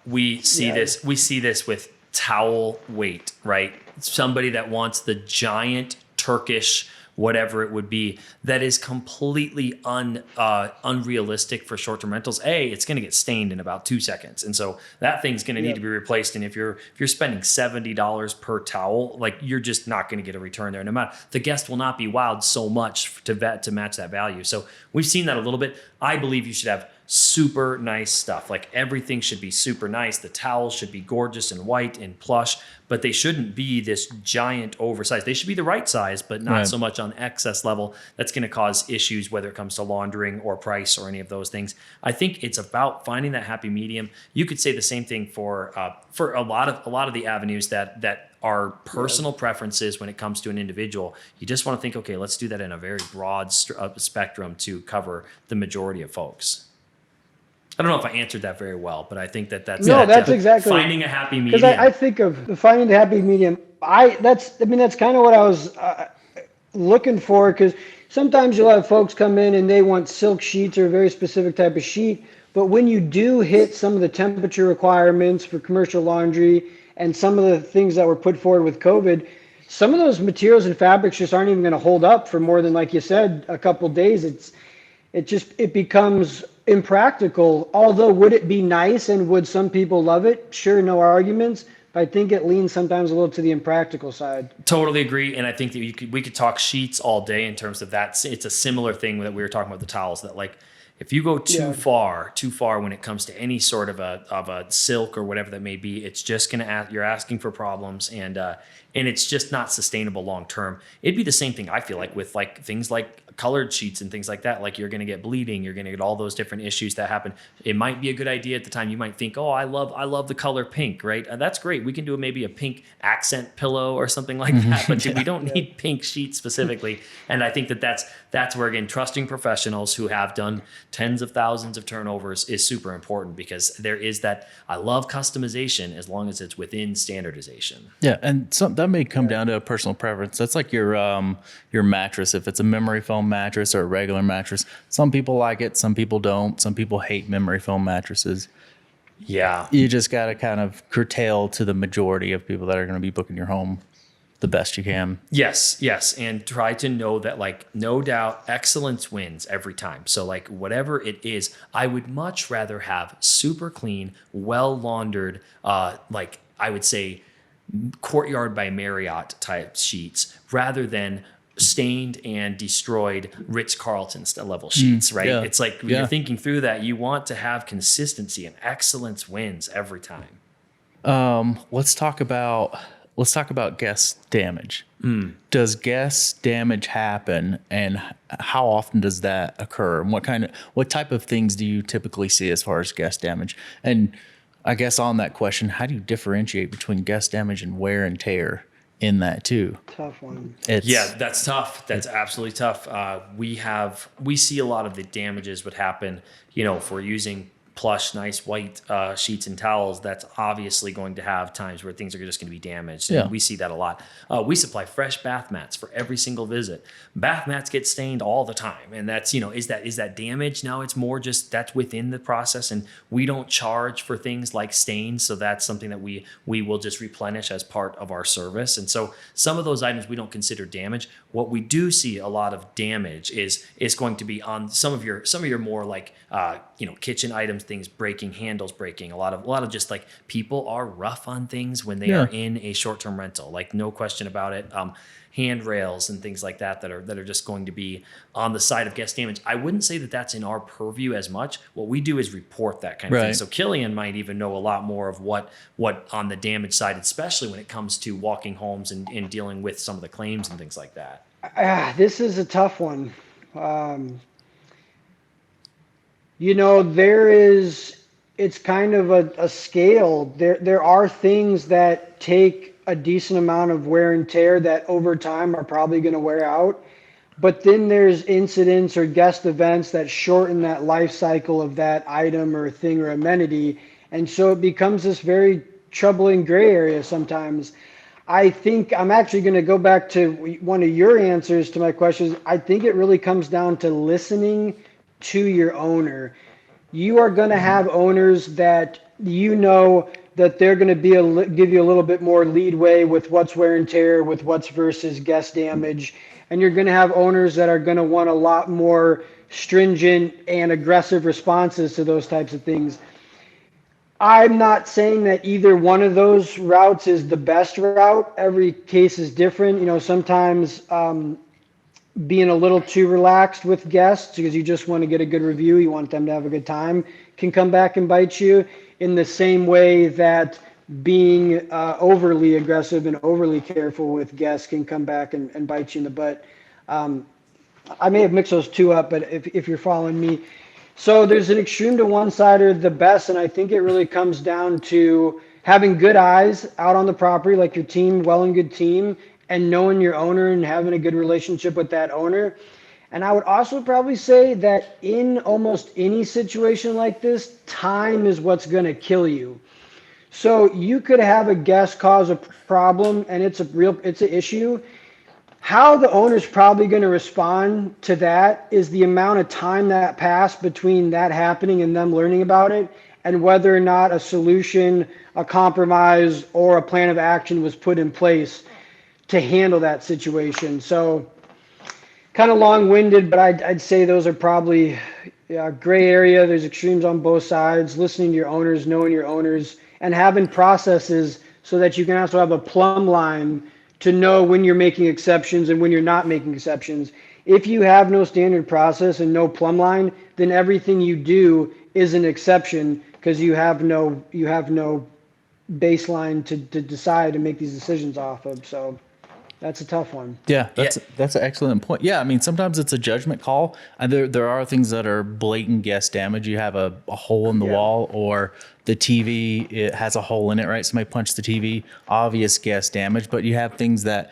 We see this with towel weight, right? Somebody that wants the giant Turkish whatever it would be, that is completely unrealistic for short-term rentals. It's going to get stained in about 2 seconds, and so that thing's going to need to be replaced. And if you're spending $70 per towel, like you're just not going to get a return there. No matter, the guest will not be wowed so much to match that value. So we've seen that a little bit. I believe you should have super nice stuff. Like everything should be super nice. The towels should be gorgeous and white and plush, but they shouldn't be this giant oversized. They should be the right size, but not so much on excess level. That's going to cause issues, whether it comes to laundering or price or any of those things. I think it's about finding that happy medium. You could say the same thing for a lot of the avenues that are personal preferences when it comes to an individual. You just want to think, okay, let's do that in a very broad spectrum to cover the majority of folks. I don't know if I answered that very well, but I think that's exactly finding a happy medium. Because I think of finding the happy medium. That's kind of what I was looking for. Because sometimes you'll have folks come in and they want silk sheets or a very specific type of sheet. But when you do hit some of the temperature requirements for commercial laundry and some of the things that were put forward with COVID, some of those materials and fabrics just aren't even going to hold up for more than, like you said, a couple of days. It becomes impractical. Although, would it be nice and would some people love it? Sure, no arguments. But I think it leans sometimes a little to the impractical side. Totally agree. And I think that we could talk sheets all day in terms of that. It's a similar thing that we were talking about the towels, that like if you go too far when it comes to any sort of a silk or whatever that may be, it's just you're asking for problems, and it's just not sustainable long term. It'd be the same thing, I feel like, with like things like colored sheets and things like that. Like you're going to get bleeding, you're going to get all those different issues that happen. It might be a good idea at the time. You might think, oh, I love the color pink, right? That's great. We can do maybe a pink accent pillow or something like that, but we don't need pink sheets specifically. And I think that's where, again, trusting professionals who have done tens of thousands of turnovers is super important, because there is that. I love customization as long as it's within standardization. Yeah, and that may come down to a personal preference. That's like your mattress. If it's a memory foam mattress or a regular mattress, some people like it, some people don't. Some people hate memory foam mattresses. Yeah, you just got to kind of curtail to the majority of people that are going to be booking your home the best you can. Yes. And try to know that, like, no doubt excellence wins every time. So like whatever it is, I would much rather have super clean, well laundered, like I would say Courtyard by Marriott type sheets, rather than stained and destroyed Ritz-Carlton level sheets, right? It's like when you're thinking through that, you want to have consistency, and excellence wins every time. Let's talk about guest damage. Does guest damage happen, and how often does that occur? And what type of things do you typically see as far as guest damage? And I guess on that question, how do you differentiate between guest damage and wear and tear in that too. Tough one. Yeah, that's tough. That's absolutely tough. We see a lot of the damages would happen, if we're using plush, nice white sheets and towels, that's obviously going to have times where things are just going to be damaged. And we see that a lot. We supply fresh bath mats for every single visit. Bath mats get stained all the time. And that's, is that damage? No, it's more just that's within the process. And we don't charge for things like stains. So that's something that we will just replenish as part of our service. And so some of those items we don't consider damage. What we do see a lot of damage is going to be on some of your more like, kitchen items, things breaking, handles breaking, a lot of just like people are rough on things when they are in a short-term rental, like no question about it. Handrails and things like that are just going to be on the side of guest damage. I wouldn't say that that's in our purview as much. What we do is report that kind of thing. So Killian might even know a lot more of what on the damage side, especially when it comes to walking homes and dealing with some of the claims and things like that. This is a tough one. It's kind of a scale. There are things that take a decent amount of wear and tear that over time are probably going to wear out. But then there's incidents or guest events that shorten that life cycle of that item or thing or amenity. And so it becomes this very troubling gray area sometimes. I think I'm actually going to go back to one of your answers to my questions. I think it really comes down to listening to your owner. You are going to have owners that that they're going to give you a little bit more leadway with what's wear and tear, with what's versus guest damage. And you're going to have owners that are going to want a lot more stringent and aggressive responses to those types of things. I'm not saying that either one of those routes is the best route. Every case is different. Sometimes being a little too relaxed with guests because you just want to get a good review, you want them to have a good time, can come back and bite you, in the same way that being overly aggressive and overly careful with guests can come back and bite you in the butt. I may have mixed those two up, but if you're following me. So there's an extreme to one side or the best, and I think it really comes down to having good eyes out on the property, like your team, well and good team, and knowing your owner and having a good relationship with that owner. And I would also probably say that in almost any situation like this, time is what's going to kill you. So you could have a guest cause a problem and it's an issue. How the owner's probably going to respond to that is the amount of time that passed between that happening and them learning about it, and whether or not a solution, a compromise, or a plan of action was put in place to handle that situation. So kind of long-winded, but I'd say those are probably gray area. There's extremes on both sides. Listening to your owners, knowing your owners, and having processes so that you can also have a plumb line to know when you're making exceptions and when you're not making exceptions. If you have no standard process and no plumb line, then everything you do is an exception because you have no baseline to decide and make these decisions off of. So that's a tough one. Yeah, that's an excellent point. Yeah, I mean, sometimes it's a judgment call. And there are things that are blatant guest damage. You have a hole in the wall, or the TV, it has a hole in it, right? Somebody punched the TV, obvious guest damage. But you have things that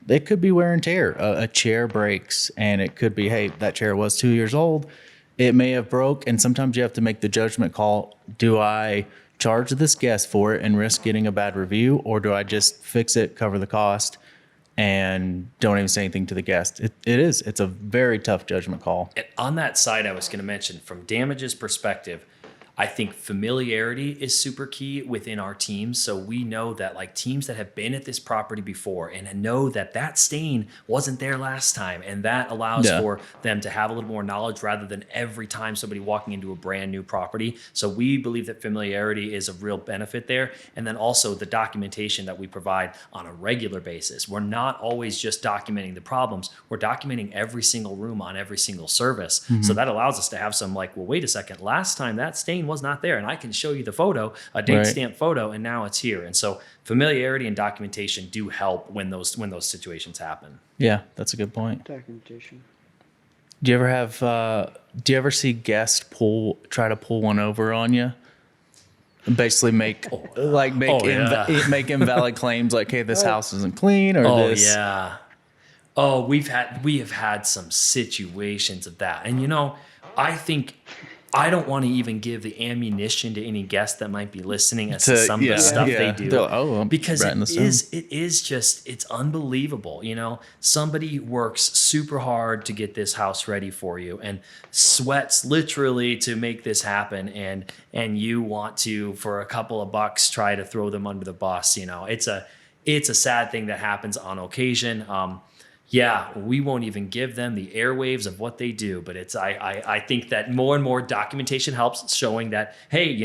it could be wear and tear. A chair breaks, and it could be, hey, that chair was 2 years old. It may have broke, and sometimes you have to make the judgment call. Do I charge this guest for it and risk getting a bad review, or do I just fix it, cover the cost, and don't even say anything to the guest? It's a very tough judgment call. And on that side, I was going to mention, from damages perspective, I think familiarity is super key within our teams. So we know that like teams that have been at this property before and know that stain wasn't there last time. And that allows for them to have a little more knowledge rather than every time somebody walking into a brand new property. So we believe that familiarity is a real benefit there. And then also the documentation that we provide on a regular basis. We're not always just documenting the problems. We're documenting every single room on every single service. Mm-hmm. So that allows us to have some like, well, wait a second, last time that stain was not there, and I can show you the photo, a date stamp photo, and now it's here. And so familiarity and documentation do help when those situations happen. Yeah, that's a good point. Documentation. Do you ever see guests try to pull one over on you? basically make make invalid claims like, hey, this house isn't clean, or this. Yeah. Oh, we have had some situations of that. And I think I don't want to even give the ammunition to any guests that might be listening as to some of the stuff they do. Because it is just, it's unbelievable. Somebody works super hard to get this house ready for you and sweats literally to make this happen. And you want to, for a couple of bucks, try to throw them under the bus. It's a sad thing that happens on occasion. We won't even give them the airwaves of what they do, but I think that more and more documentation helps, showing that, hey,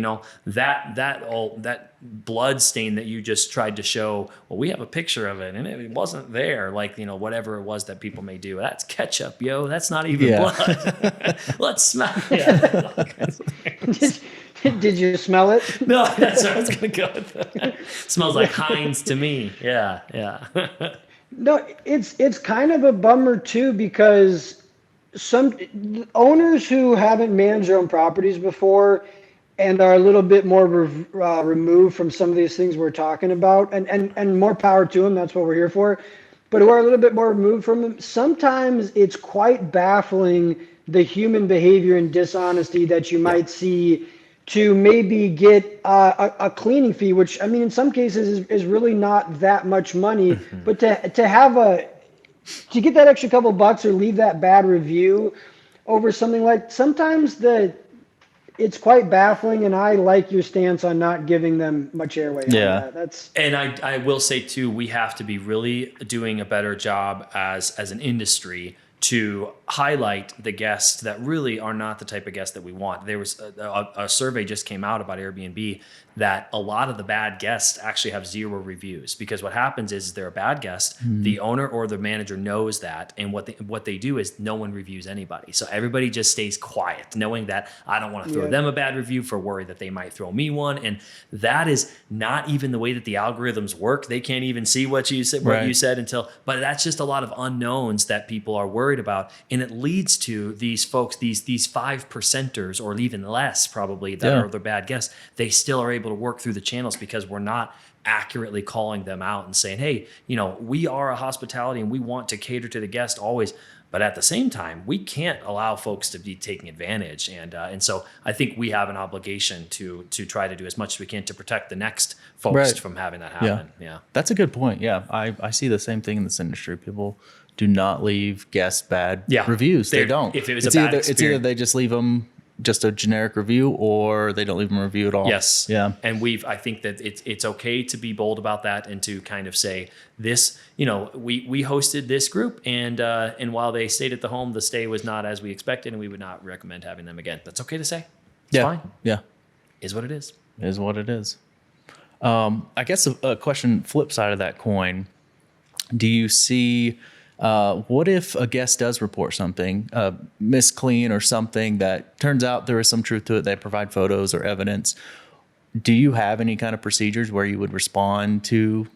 that blood stain that you just tried to show, well, we have a picture of it and it wasn't there. Like, whatever it was that people may do. That's ketchup, yo. That's not even blood. Let's smell it. Did you smell it? No, that's what I was going to go with. Smells like Heinz to me. Yeah. No, it's kind of a bummer too, because some owners who haven't managed their own properties before and are a little bit more removed from some of these things we're talking about, and more power to them, that's what we're here for, but who are a little bit more removed from them, sometimes it's quite baffling, the human behavior and dishonesty that you might see to maybe get a cleaning fee, which, I mean, in some cases is really not that much money, but to get that extra couple bucks or leave that bad review over something like, sometimes it's quite baffling, and I like your stance on not giving them much airway. Yeah. And I will say too, we have to be really doing a better job as an industry to highlight the guests that really are not the type of guests that we want. There was a survey just came out about Airbnb that a lot of the bad guests actually have 0 reviews, because what happens is they're a bad guest. The owner or the manager knows that, and what they do is no one reviews anybody. So everybody just stays quiet, knowing that I don't want to throw them a bad review for worry that they might throw me one. And that is not even the way that the algorithms work. They can't even see what you said, but that's just a lot of unknowns that people are worried about. And it leads to these folks, these 5%ers, or even less probably, that are the bad guests. They still are able to work through the channels because we're not accurately calling them out and saying, hey, we are a hospitality and we want to cater to the guest always. But at the same time, we can't allow folks to be taking advantage. And so I think we have an obligation to try to do as much as we can to protect the next folks from having that happen. Yeah. That's a good point. Yeah. I see the same thing in this industry. People do not leave guests bad reviews. They don't. If it was it's either they just leave them just a generic review, or they don't leave them a review at all. Yes. Yeah. And I think that it's okay to be bold about that, and to kind of say this, we hosted this group, and while they stayed at the home, the stay was not as we expected, and we would not recommend having them again. That's okay to say. It's fine. Yeah. Is what it is. Is what it is. I guess a question flip side of that coin. Do you see, what if a guest does report something, misclean or something that turns out there is some truth to it, they provide photos or evidence? Do you have any kind of procedures where you would respond to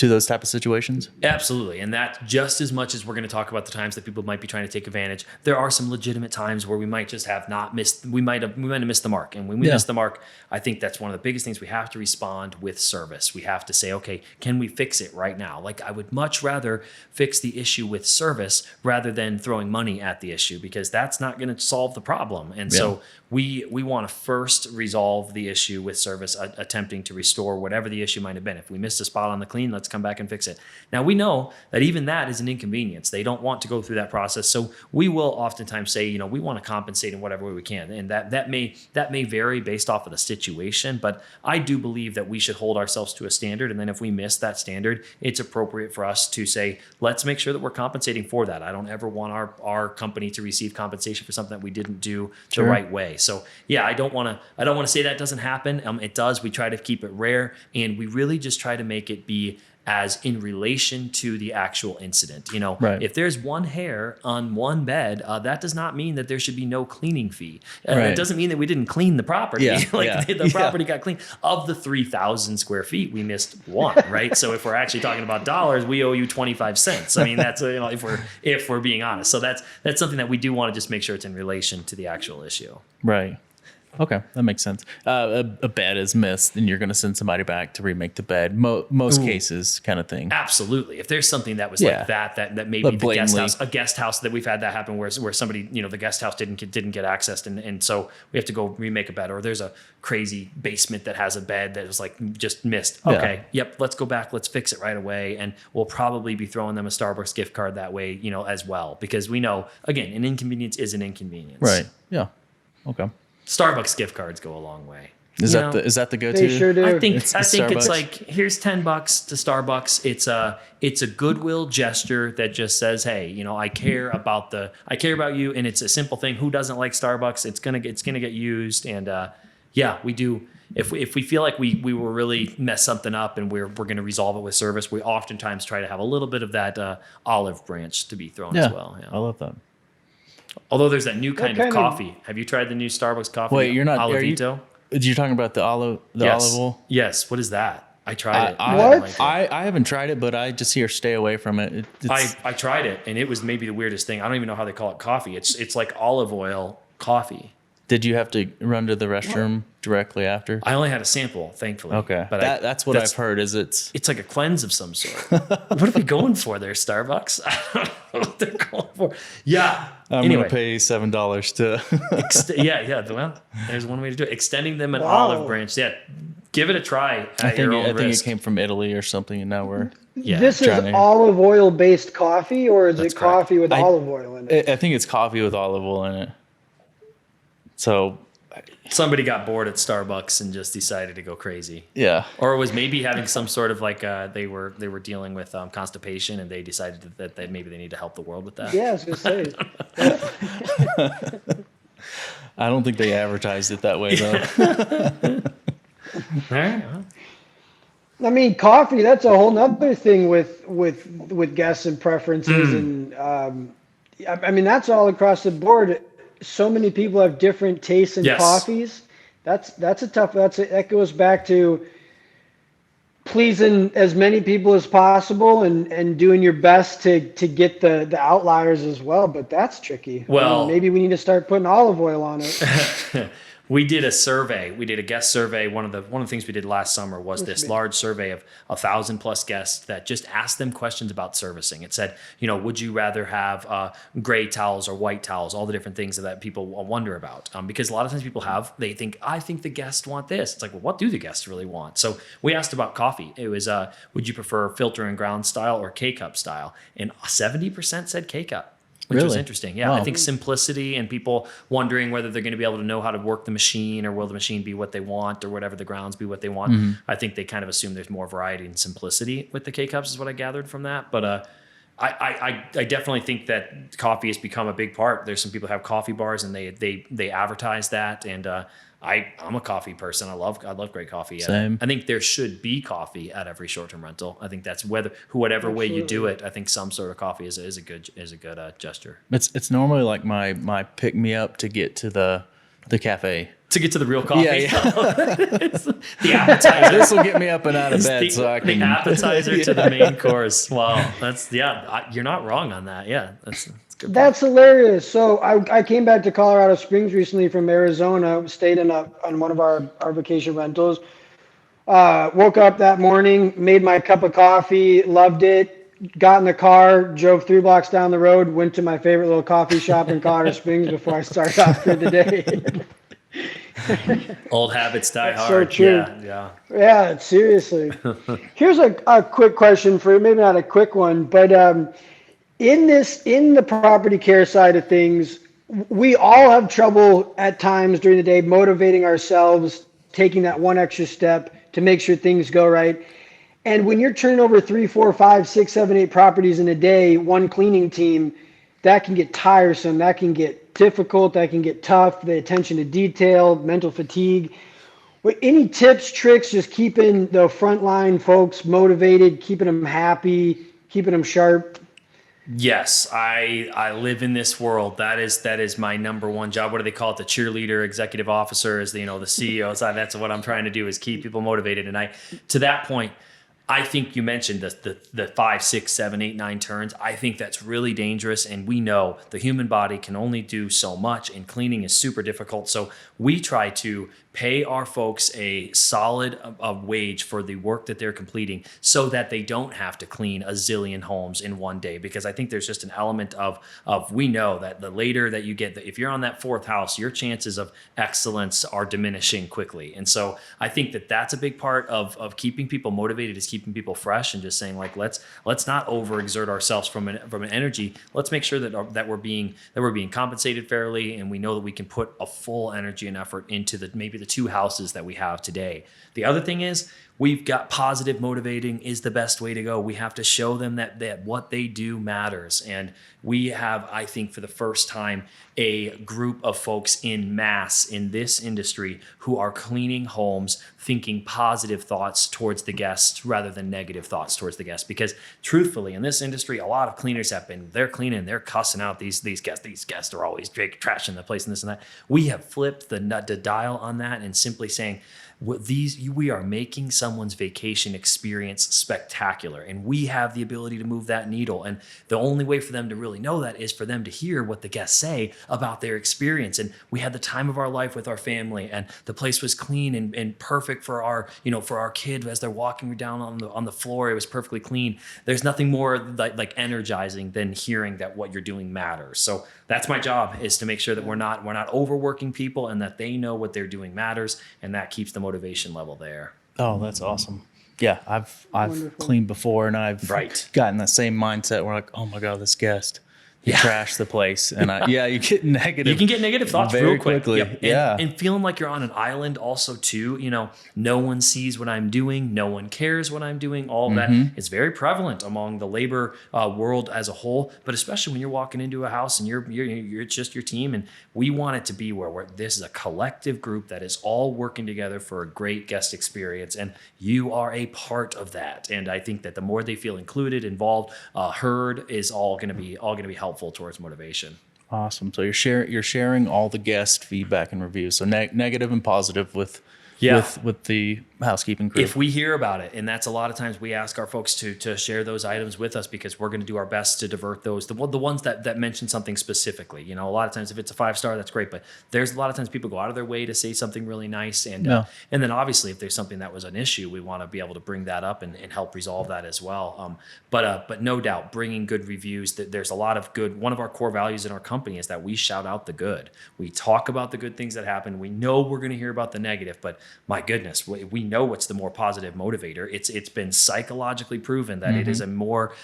those type of situations? Absolutely. And that, just as much as we're going to talk about the times that people might be trying to take advantage, there are some legitimate times where we might just have not missed, we might have missed the mark. And when we miss the mark, I think that's one of the biggest things. We have to respond with service. We have to say, okay, can we fix it right now? Like, I would much rather fix the issue with service rather than throwing money at the issue, because that's not going to solve the problem. And so we want to first resolve the issue with service, attempting to restore whatever the issue might have been. If we missed a spot on the clean, let's come back and fix it. Now, we know that even that is an inconvenience. They don't want to go through that process. So we will oftentimes say, we want to compensate in whatever way we can. And that may vary based off of the situation, but I do believe that we should hold ourselves to a standard. And then if we miss that standard, it's appropriate for us to say, let's make sure that we're compensating for that. I don't ever want our company to receive compensation for something that we didn't do the right way. So I don't want to say that doesn't happen. It does. We try to keep it rare, and we really just try to make it be as in relation to the actual incident. If there's one hair on one bed, that does not mean that there should be no cleaning fee. It doesn't mean that we didn't clean the property. The property got cleaned. Of the 3,000 square feet, we missed one, right? So if we're actually talking about dollars, we owe you 25 cents. I mean, that's if we're being honest. So that's something that we do want to just make sure it's in relation to the actual issue. Right. Okay, that makes sense. A bed is missed, and you're going to send somebody back to remake the bed. Most cases, kind of thing. Absolutely. If there's something that was Yeah. like that maybe But the blatantly. a guest house that we've had that happen where somebody, the guest house didn't get accessed, and so we have to go remake a bed, or there's a crazy basement that has a bed that was like just missed. Yeah. Okay, yep, let's go back, let's fix it right away, and we'll probably be throwing them a Starbucks gift card that way, as well, because we know, again, an inconvenience is an inconvenience. Right. Yeah. Okay. Starbucks gift cards go a long way. Is You that know? is that the go-to? They sure do. I think It's it's Starbucks. like, here's $10 to Starbucks. It's a goodwill gesture that just says, hey, I care about you, and it's a simple thing. Who doesn't like Starbucks? It's gonna get used, and yeah, we do. If we feel like we were really messed something up and we're gonna resolve it with service, we oftentimes try to have a little bit of that olive branch to be thrown as well. Yeah. I love that. Although there's that new kind of kind of- coffee. Have you tried the new Starbucks coffee? Wait, you're not. Are you, Olivito? you're talking about the olive oil? Yes. What is that? I tried it. I, What? didn't like it. I haven't tried it, but I just hear stay away from it. I tried it, and it was maybe the weirdest thing. I don't even know how they call it coffee. It's like olive oil coffee. Did you have to run to the restroom directly after? I only had a sample, thankfully. Okay, but that's what I've heard. Is it's It's like a cleanse of some sort. What are we going for there, Starbucks? I don't know what they're going for. Yeah. I'm anyway, gonna pay $7 to. yeah. Well, there's one way to do it. Extending them an Wow. olive branch. Yeah. Give it a try at your own I think risk. it came from Italy or something, and now we're. Yeah. This is trying to- olive oil based coffee, or is That's it correct. coffee with olive oil in it? I think it's coffee with olive oil in it. So, Somebody got bored at Starbucks and just decided to go crazy. yeah. Or was maybe having some sort of like they were dealing with constipation, and they decided that maybe they need to help the world with that. Yeah, I was gonna say. I don't think they advertised it that way though. All right. Well, I mean, coffee, that's a whole nother thing with guests and preferences. And I mean, that's all across the board. So many people have different tastes in Yes. coffees. That goes back to pleasing as many people as possible and doing your best to get the outliers as well. But that's tricky. Well- maybe we need to start putting olive oil on it. we did a survey. We did a guest survey. One of the things we did last summer was this be? large survey of 1,000+ guests that just asked them questions about servicing. It said, would you rather have gray towels or white towels? All the different things that people wonder about. Because a lot of times people I think the guests want this. It's like, well, what do the guests really want? So we asked about coffee. It was, would you prefer filter and ground style or K-cup style? And 70% said K-cup. Which was Really? interesting. Yeah, Wow. I think simplicity and people wondering whether they're going to be able to know how to work the machine, or will the machine be what they want, or whatever the grounds be what they want. Mm-hmm. I think they kind of assume there's more variety and simplicity with the K-cups is what I gathered from that. But I definitely think that coffee has become a big part. There's some people who have coffee bars, and they advertise that, and I'm a coffee person. I love great coffee. Same. I think there should be coffee at every short-term rental. I think that's whatever way you do it. I think some sort of coffee is a good gesture. It's normally like my pick me up to get to the cafe. To get to the real coffee. Yeah, It's the appetizer. This will get me up and out of It's bed, the, so I can. the appetizer to the main course. Wow, you're not wrong on that. Yeah, that's good. That's hilarious. So I came back to Colorado Springs recently from Arizona, stayed on one of our vacation rentals. Woke up that morning, made my cup of coffee, loved it, got in the car, drove 3 blocks down the road, went to my favorite little coffee shop in Colorado Springs before I started off for the day. Old habits die That's so hard. true. Yeah. Yeah, seriously. Here's a quick question for you, maybe not a quick one, but in the property care side of things, we all have trouble at times during the day motivating ourselves, taking that one extra step to make sure things go right. And when you're turning over 3, 4, 5, 6, 7, 8 properties in a day, one cleaning team, that can get tiresome. That can get difficult. That can get tough. The attention to detail, mental fatigue. Any tips, tricks, just keeping the frontline folks motivated, keeping them happy, keeping them sharp? Yes, I live in this world. That is my number one job. What do they call it? The cheerleader, executive officer, is the CEO side. That's what I'm trying to do, is keep people motivated. And to that point, I think you mentioned the 5, 6, 7, 8, 9 turns. I think that's really dangerous. And we know the human body can only do so much, and cleaning is super difficult. So we try to pay our folks a solid wage for the work that they're completing so that they don't have to clean a zillion homes in one day. Because I think there's just an element of we know that the later that you get, if you're on that fourth house, your chances of excellence are diminishing quickly. And so I think that that's a big part of keeping people motivated, is keeping people fresh and just saying, like, let's not overexert ourselves from an energy. Let's make sure that we're being compensated fairly, and we know that we can put a full energy and effort into maybe the 2 houses that we have today. The other thing is, we've got positive motivating is the best way to go. We have to show them that what they do matters. And we have, I think, for the first time, a group of folks in mass in this industry who are cleaning homes, thinking positive thoughts towards the guests rather than negative thoughts towards the guests. Because truthfully, in this industry, a lot of cleaners they're cleaning, they're cussing out these guests. These guests are always trashing the place and this and that. We have flipped the dial on that and simply saying, we are making someone's vacation experience spectacular, and we have the ability to move that needle. And the only way for them to really know that is for them to hear what the guests say about their experience. And we had the time of our life with our family, and the place was clean and perfect for our kid as they're walking down on the floor. It was perfectly clean. There's nothing more like energizing than hearing that what you're doing matters. So that's my job, is to make sure that we're not overworking people, and that they know what they're doing matters, and that keeps the motivation level there. Oh, that's awesome. Yeah, I've Wonderful. cleaned before, and I've Right. gotten that same mindset where, like, oh my God, this guest, he trashed the place. And you get negative. You can get negative thoughts very real quick. quickly. Yep. And feeling like you're on an island also too. No one sees what I'm doing. No one cares what I'm doing. All of that is very prevalent among the labor world as a whole, but especially when you're walking into a house and you're just your team. And we want it to be where this is a collective group that is all working together for a great guest experience. And you are a part of that. And I think that the more they feel included, involved, heard, is all going to be helpful towards motivation. Awesome. So you're sharing all the guest feedback and reviews. So negative and positive with the housekeeping crew. If we hear about it, and that's a lot of times we ask our folks to share those items with us, because we're going to do our best to divert those. The ones that mention something specifically. A lot of times if it's a 5-star, that's great, but there's a lot of times people go out of their way to say something really nice. And then obviously if there's something that was an issue, we want to be able to bring that up and help resolve that as well. But no doubt, bringing good reviews, that there's a lot of good. One of our core values in our company is that we shout out the good. We talk about the good things that happen. We know we're going to hear about the negative, but my goodness, we know what's the more positive motivator. It's been psychologically proven that it is a more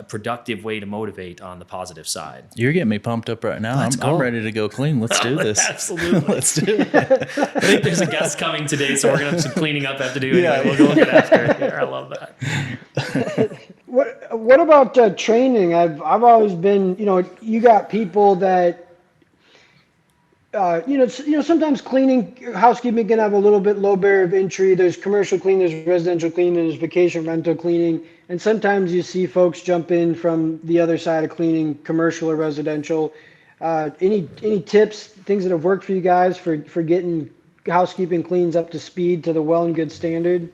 productive way to motivate on the positive side. You're getting me pumped up right now. I'm ready to go clean. Let's do this. Absolutely. Let's do it. I think there's a guest coming today, so we're going to have some cleaning up to do. Anyway. We'll go look at after. Yeah, I love that. What about training? I've always been, you got people that, sometimes housekeeping can have a little bit low barrier of entry. There's commercial cleaning, there's residential cleaning, there's vacation rental cleaning. And sometimes you see folks jump in from the other side of cleaning, commercial or residential. Any tips, things that have worked for you guys for getting housekeeping cleans up to speed to the well and good standard?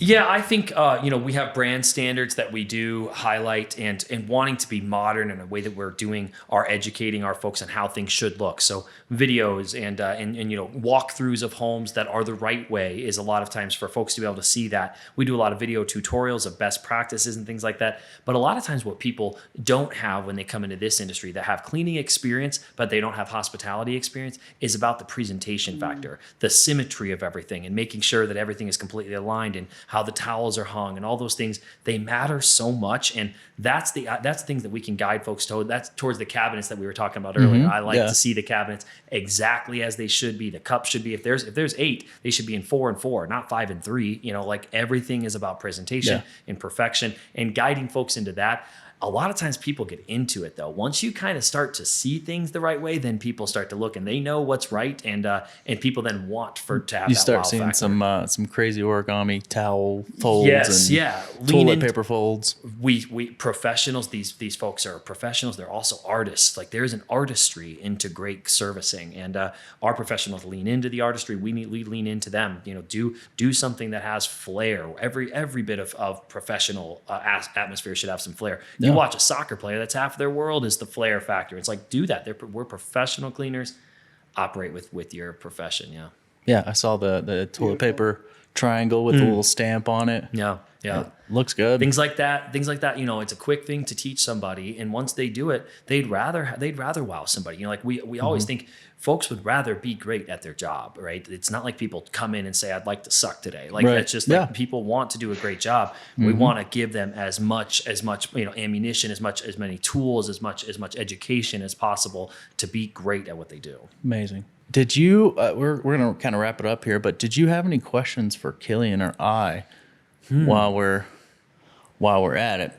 Yeah, I think, we have brand standards that we do highlight, and wanting to be modern in a way that we're doing are educating our folks on how things should look. So videos and walkthroughs of homes that are the right way is a lot of times for folks to be able to see that. We do a lot of video tutorials of best practices and things like that. But a lot of times what people don't have when they come into this industry that have cleaning experience, but they don't have hospitality experience, is about the presentation factor, the symmetry of everything, and making sure that everything is completely aligned, and how the towels are hung and all those things. They matter so much. And that's things that we can guide folks to. That's towards the cabinets that we were talking about earlier. I like to see the cabinets exactly as they should be. The cups should be, if there's 8, they should be in 4 and 4, not 5 and 3. Like everything is about presentation and perfection, and guiding folks into that. A lot of times people get into it though. Once you kind of start to see things the right way, then people start to look and they know what's right, and people then want to have You that start wow seeing factor. some crazy origami towel folds Yes, and yeah. toilet paper folds. We professionals, these folks are professionals. They're also artists. Like there's an artistry into great servicing, and our professionals lean into the artistry. We lean into them. You know, do something that has flair. Every bit of professional atmosphere should have some flair. You watch a soccer player, that's half of their world is the flair factor. It's like, do that. We're professional cleaners. Operate with your profession. Yeah. Yeah, I saw the toilet paper triangle with a little stamp on it. Yeah. Yeah. It looks good. Things like that, you know, it's a quick thing to teach somebody. And once they do it, they'd rather wow somebody. You know, like we always think folks would rather be great at their job, right? It's not like people come in and say, I'd like to suck today. Like that's just like people want to do a great job. We want to give them as much, you know, ammunition, as many tools, as much education as possible to be great at what they do. Amazing. Did you, we're going to kind of wrap it up here, but did you have any questions for Killian or I while we're at it?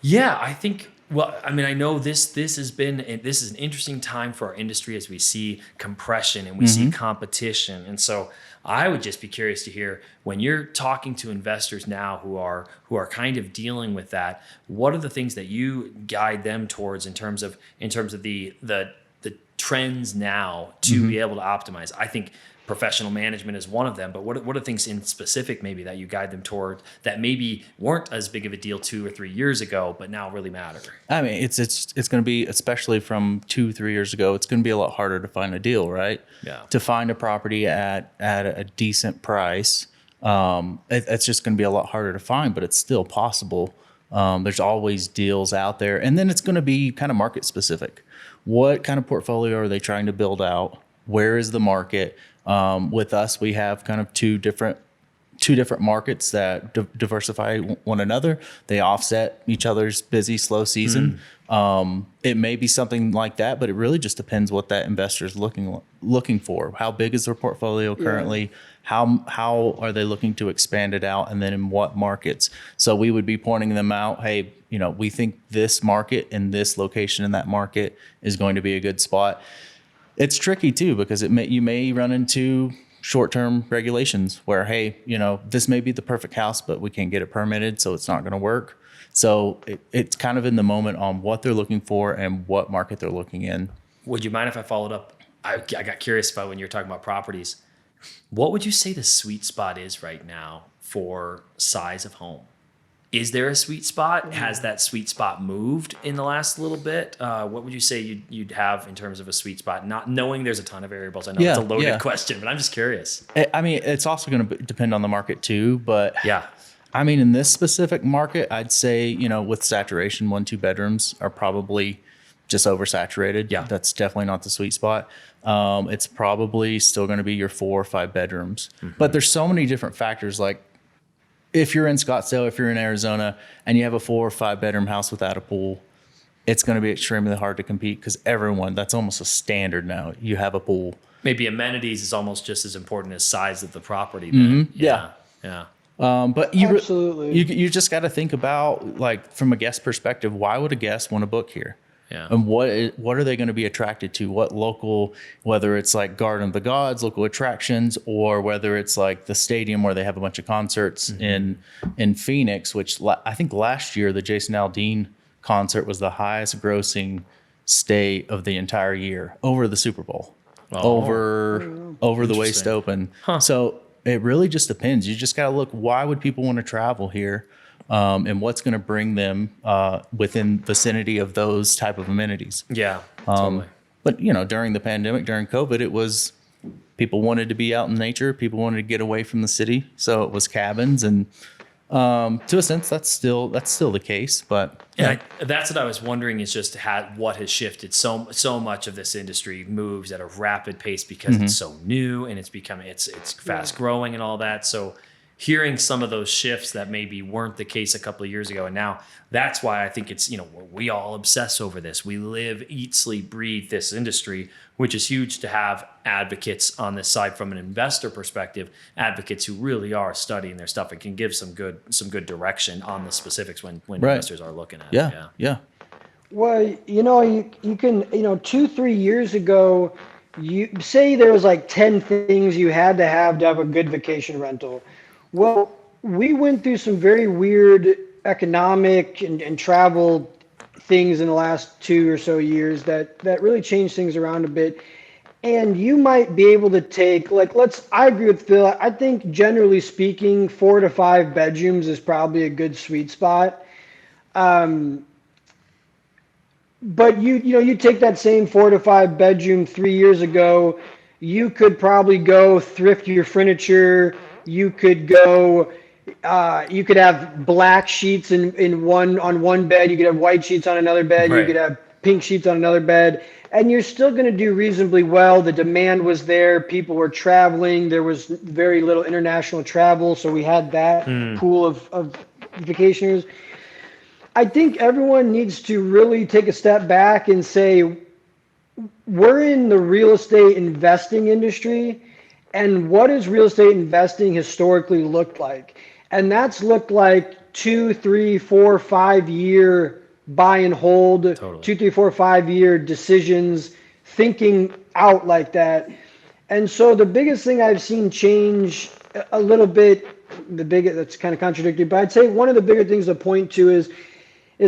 Yeah, I think, well, I mean, I know this is an interesting time for our industry as we see compression and we see competition. And so I would just be curious to hear, when you're talking to investors now who are kind of dealing with that, what are the things that you guide them towards in terms of the trends now to be able to optimize? I think professional management is one of them, but what are things in specific maybe that you guide them toward that maybe weren't as big of a deal 2 or 3 years ago, but now really matter? I mean, it's going to be, especially from 2-3 years ago, it's going to be a lot harder to find a deal, right? Yeah. To find a property at a decent price, it's just going to be a lot harder to find, but it's still possible. There's always deals out there, and then it's going to be kind of market specific. What kind of portfolio are they trying to build out? Where is the market? With us, we have kind of two different markets that diversify one another. They offset each other's busy, slow season. It may be something like that, but it really just depends what that investor is looking for. How big is their portfolio currently? Yeah. How are they looking to expand it out, and then in what markets? So we would be pointing them out. Hey, you know, we think this market and this location in that market is going to be a good spot. It's tricky too, because you may run into short-term regulations where, hey, you know, this may be the perfect house, but we can't get it permitted, so it's not going to work. So it's kind of in the moment on what they're looking for and what market they're looking in. Would you mind if I followed up? I got curious about when you're talking about properties. What would you say the sweet spot is right now for size of home? Is there a sweet spot? Has that sweet spot moved in the last little bit? What would you say you'd have in terms of a sweet spot? Not knowing there's a ton of variables. I know it's a loaded question, but I'm just curious. I mean, it's also going to depend on the market too. But yeah, I mean, in this specific market, I'd say, you know, with saturation, 1-2 bedrooms are probably just oversaturated. Yeah, that's definitely not the sweet spot. It's probably still going to be your 4 or 5 bedrooms. But there's so many different factors, like, if you're in Scottsdale, if you're in Arizona, and you have a 4 or 5 bedroom house without a pool, it's going to be extremely hard to compete, because that's almost a standard now. You have a pool. Maybe amenities is almost just as important as size of the property. Then. Yeah. But absolutely, you just got to think about, like, from a guest perspective, why would a guest want to book here? Yeah. And what are they going to be attracted to? What local, whether it's like Garden of the Gods, local attractions, or whether it's like the stadium where they have a bunch of concerts in Phoenix, which I think last year the Jason Aldean concert was the highest grossing stay of the entire year, over the Super Bowl, over the Waste Open. So it really just depends. You just got to look, why would people want to travel here? And what's going to bring them within vicinity of those type of amenities. Yeah, totally. But, you know, during the pandemic, during COVID, it was, people wanted to be out in nature. People wanted to get away from the city. So it was cabins. And to a sense, that's still the case. But yeah. And that's what I was wondering, is just what has shifted. So much of this industry moves at a rapid pace because it's so new, and it's fast growing and all that. So hearing some of those shifts that maybe weren't the case a couple of years ago. And now that's why I think it's, we all obsess over this. We live, eat, sleep, breathe this industry, which is huge to have advocates on this side from an investor perspective, advocates who really are studying their stuff and can give some good direction on the specifics when investors are looking at it. Yeah. Well, you can, 2-3 years ago, you say there was like 10 things you had to have a good vacation rental. Well, we went through some very weird economic and travel things in the last 2 or so years that really changed things around a bit. And you might be able to take, I agree with Phil. I think generally speaking, 4 to 5 bedrooms is probably a good sweet spot. But you take that same 4 to 5 bedroom 3 years ago, you could probably go thrift your furniture. You could go, you could have black sheets on one bed. You could have white sheets on another bed. Right. You could have pink sheets on another bed. And you're still going to do reasonably well. The demand was there. People were traveling. There was very little international travel. So we had that pool of vacationers. I think everyone needs to really take a step back and say, we're in the real estate investing industry, and what does real estate investing historically look like? And that's looked like 2, 3, 4, 5 year buy and hold, Totally. 2, 3, 4, 5 year decisions, thinking out like that. And so the biggest thing I've seen change a little bit, that's kind of contradictory, but I'd say one of the bigger things to point to is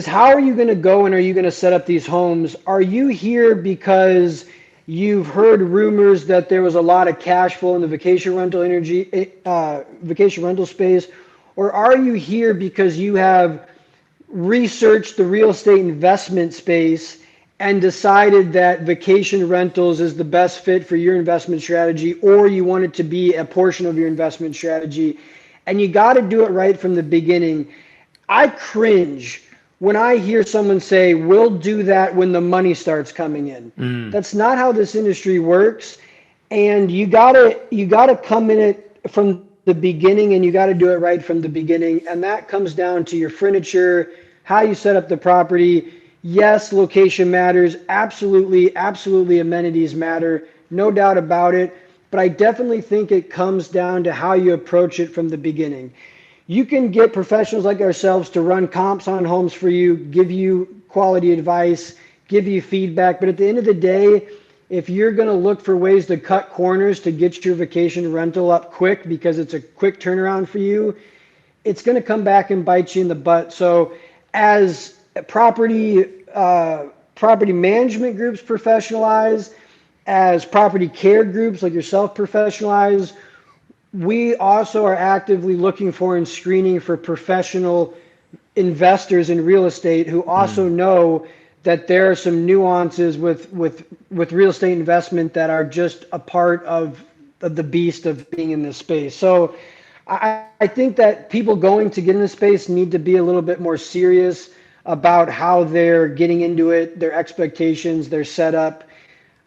how are you going to go and are you going to set up these homes? Are you here because you've heard rumors that there was a lot of cash flow in the vacation rental space, or are you here because you have researched the real estate investment space and decided that vacation rentals is the best fit for your investment strategy, or you want it to be a portion of your investment strategy? And you got to do it right from the beginning. I cringe when I hear someone say, we'll do that when the money starts coming in. That's not how this industry works. And you gotta come in it from the beginning, and you gotta do it right from the beginning. And that comes down to your furniture, how you set up the property. Yes, location matters. Absolutely amenities matter. No doubt about it. But I definitely think it comes down to how you approach it from the beginning. You can get professionals like ourselves to run comps on homes for you, give you quality advice, give you feedback. But at the end of the day, if you're going to look for ways to cut corners to get your vacation rental up quick because it's a quick turnaround for you, it's going to come back and bite you in the butt. So as property management groups professionalize, as property care groups like yourself professionalize, we also are actively looking for and screening for professional investors in real estate who also know that there are some nuances with real estate investment that are just a part of the beast of being in this space. So I think that people going to get in this space need to be a little bit more serious about how they're getting into it, their expectations, their setup.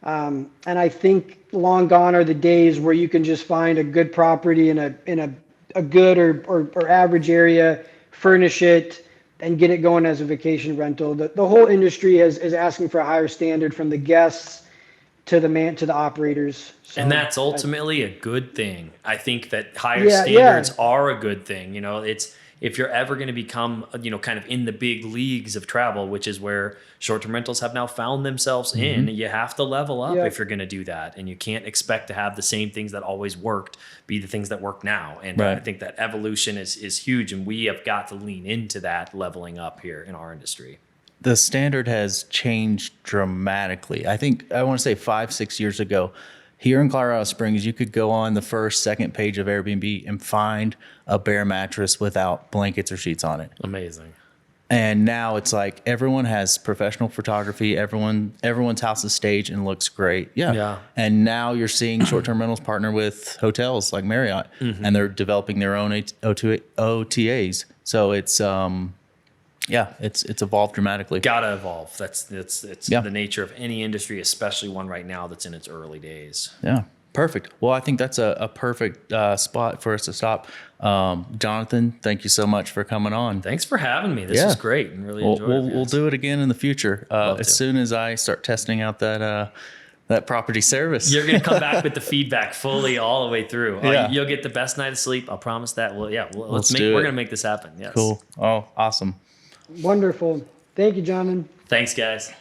And I think long gone are the days where you can just find a good property in a good or average area, furnish it, and get it going as a vacation rental. The whole industry is asking for a higher standard from the guests to the operators. So and that's ultimately a good thing. I think that higher standards are a good thing. It's if you're ever going to become, kind of in the big leagues of travel, which is where short-term rentals have now found themselves in, you have to level up if you're going to do that. And you can't expect to have the same things that always worked be the things that work now. And I think that evolution is huge, and we have got to lean into that leveling up here in our industry. The standard has changed dramatically. I think I want to say 5-6 years ago, here in Colorado Springs, you could go on the first, second page of Airbnb and find a bare mattress without blankets or sheets on it. Amazing. And now it's like everyone has professional photography. Everyone's house is staged and looks great. Yeah. And now you're seeing short-term rentals partner with hotels like Marriott, and they're developing their own OTAs. So it's it's evolved dramatically. Gotta evolve. That's the nature of any industry, especially one right now that's in its early days. Yeah. Perfect. Well, I think that's a perfect spot for us to stop. Jonathan, thank you so much for coming on. Thanks for having me. This was great and really enjoyed it. We'll do it again in the future Love as to. soon as I start testing out that property service. You're going to come back with the feedback fully all the way through. Yeah. You'll get the best night of sleep. I'll promise that. Well, yeah, we're do it. going to make this happen. Yes. Cool. Oh, awesome. Wonderful. Thank you, Jonathan. Thanks, guys.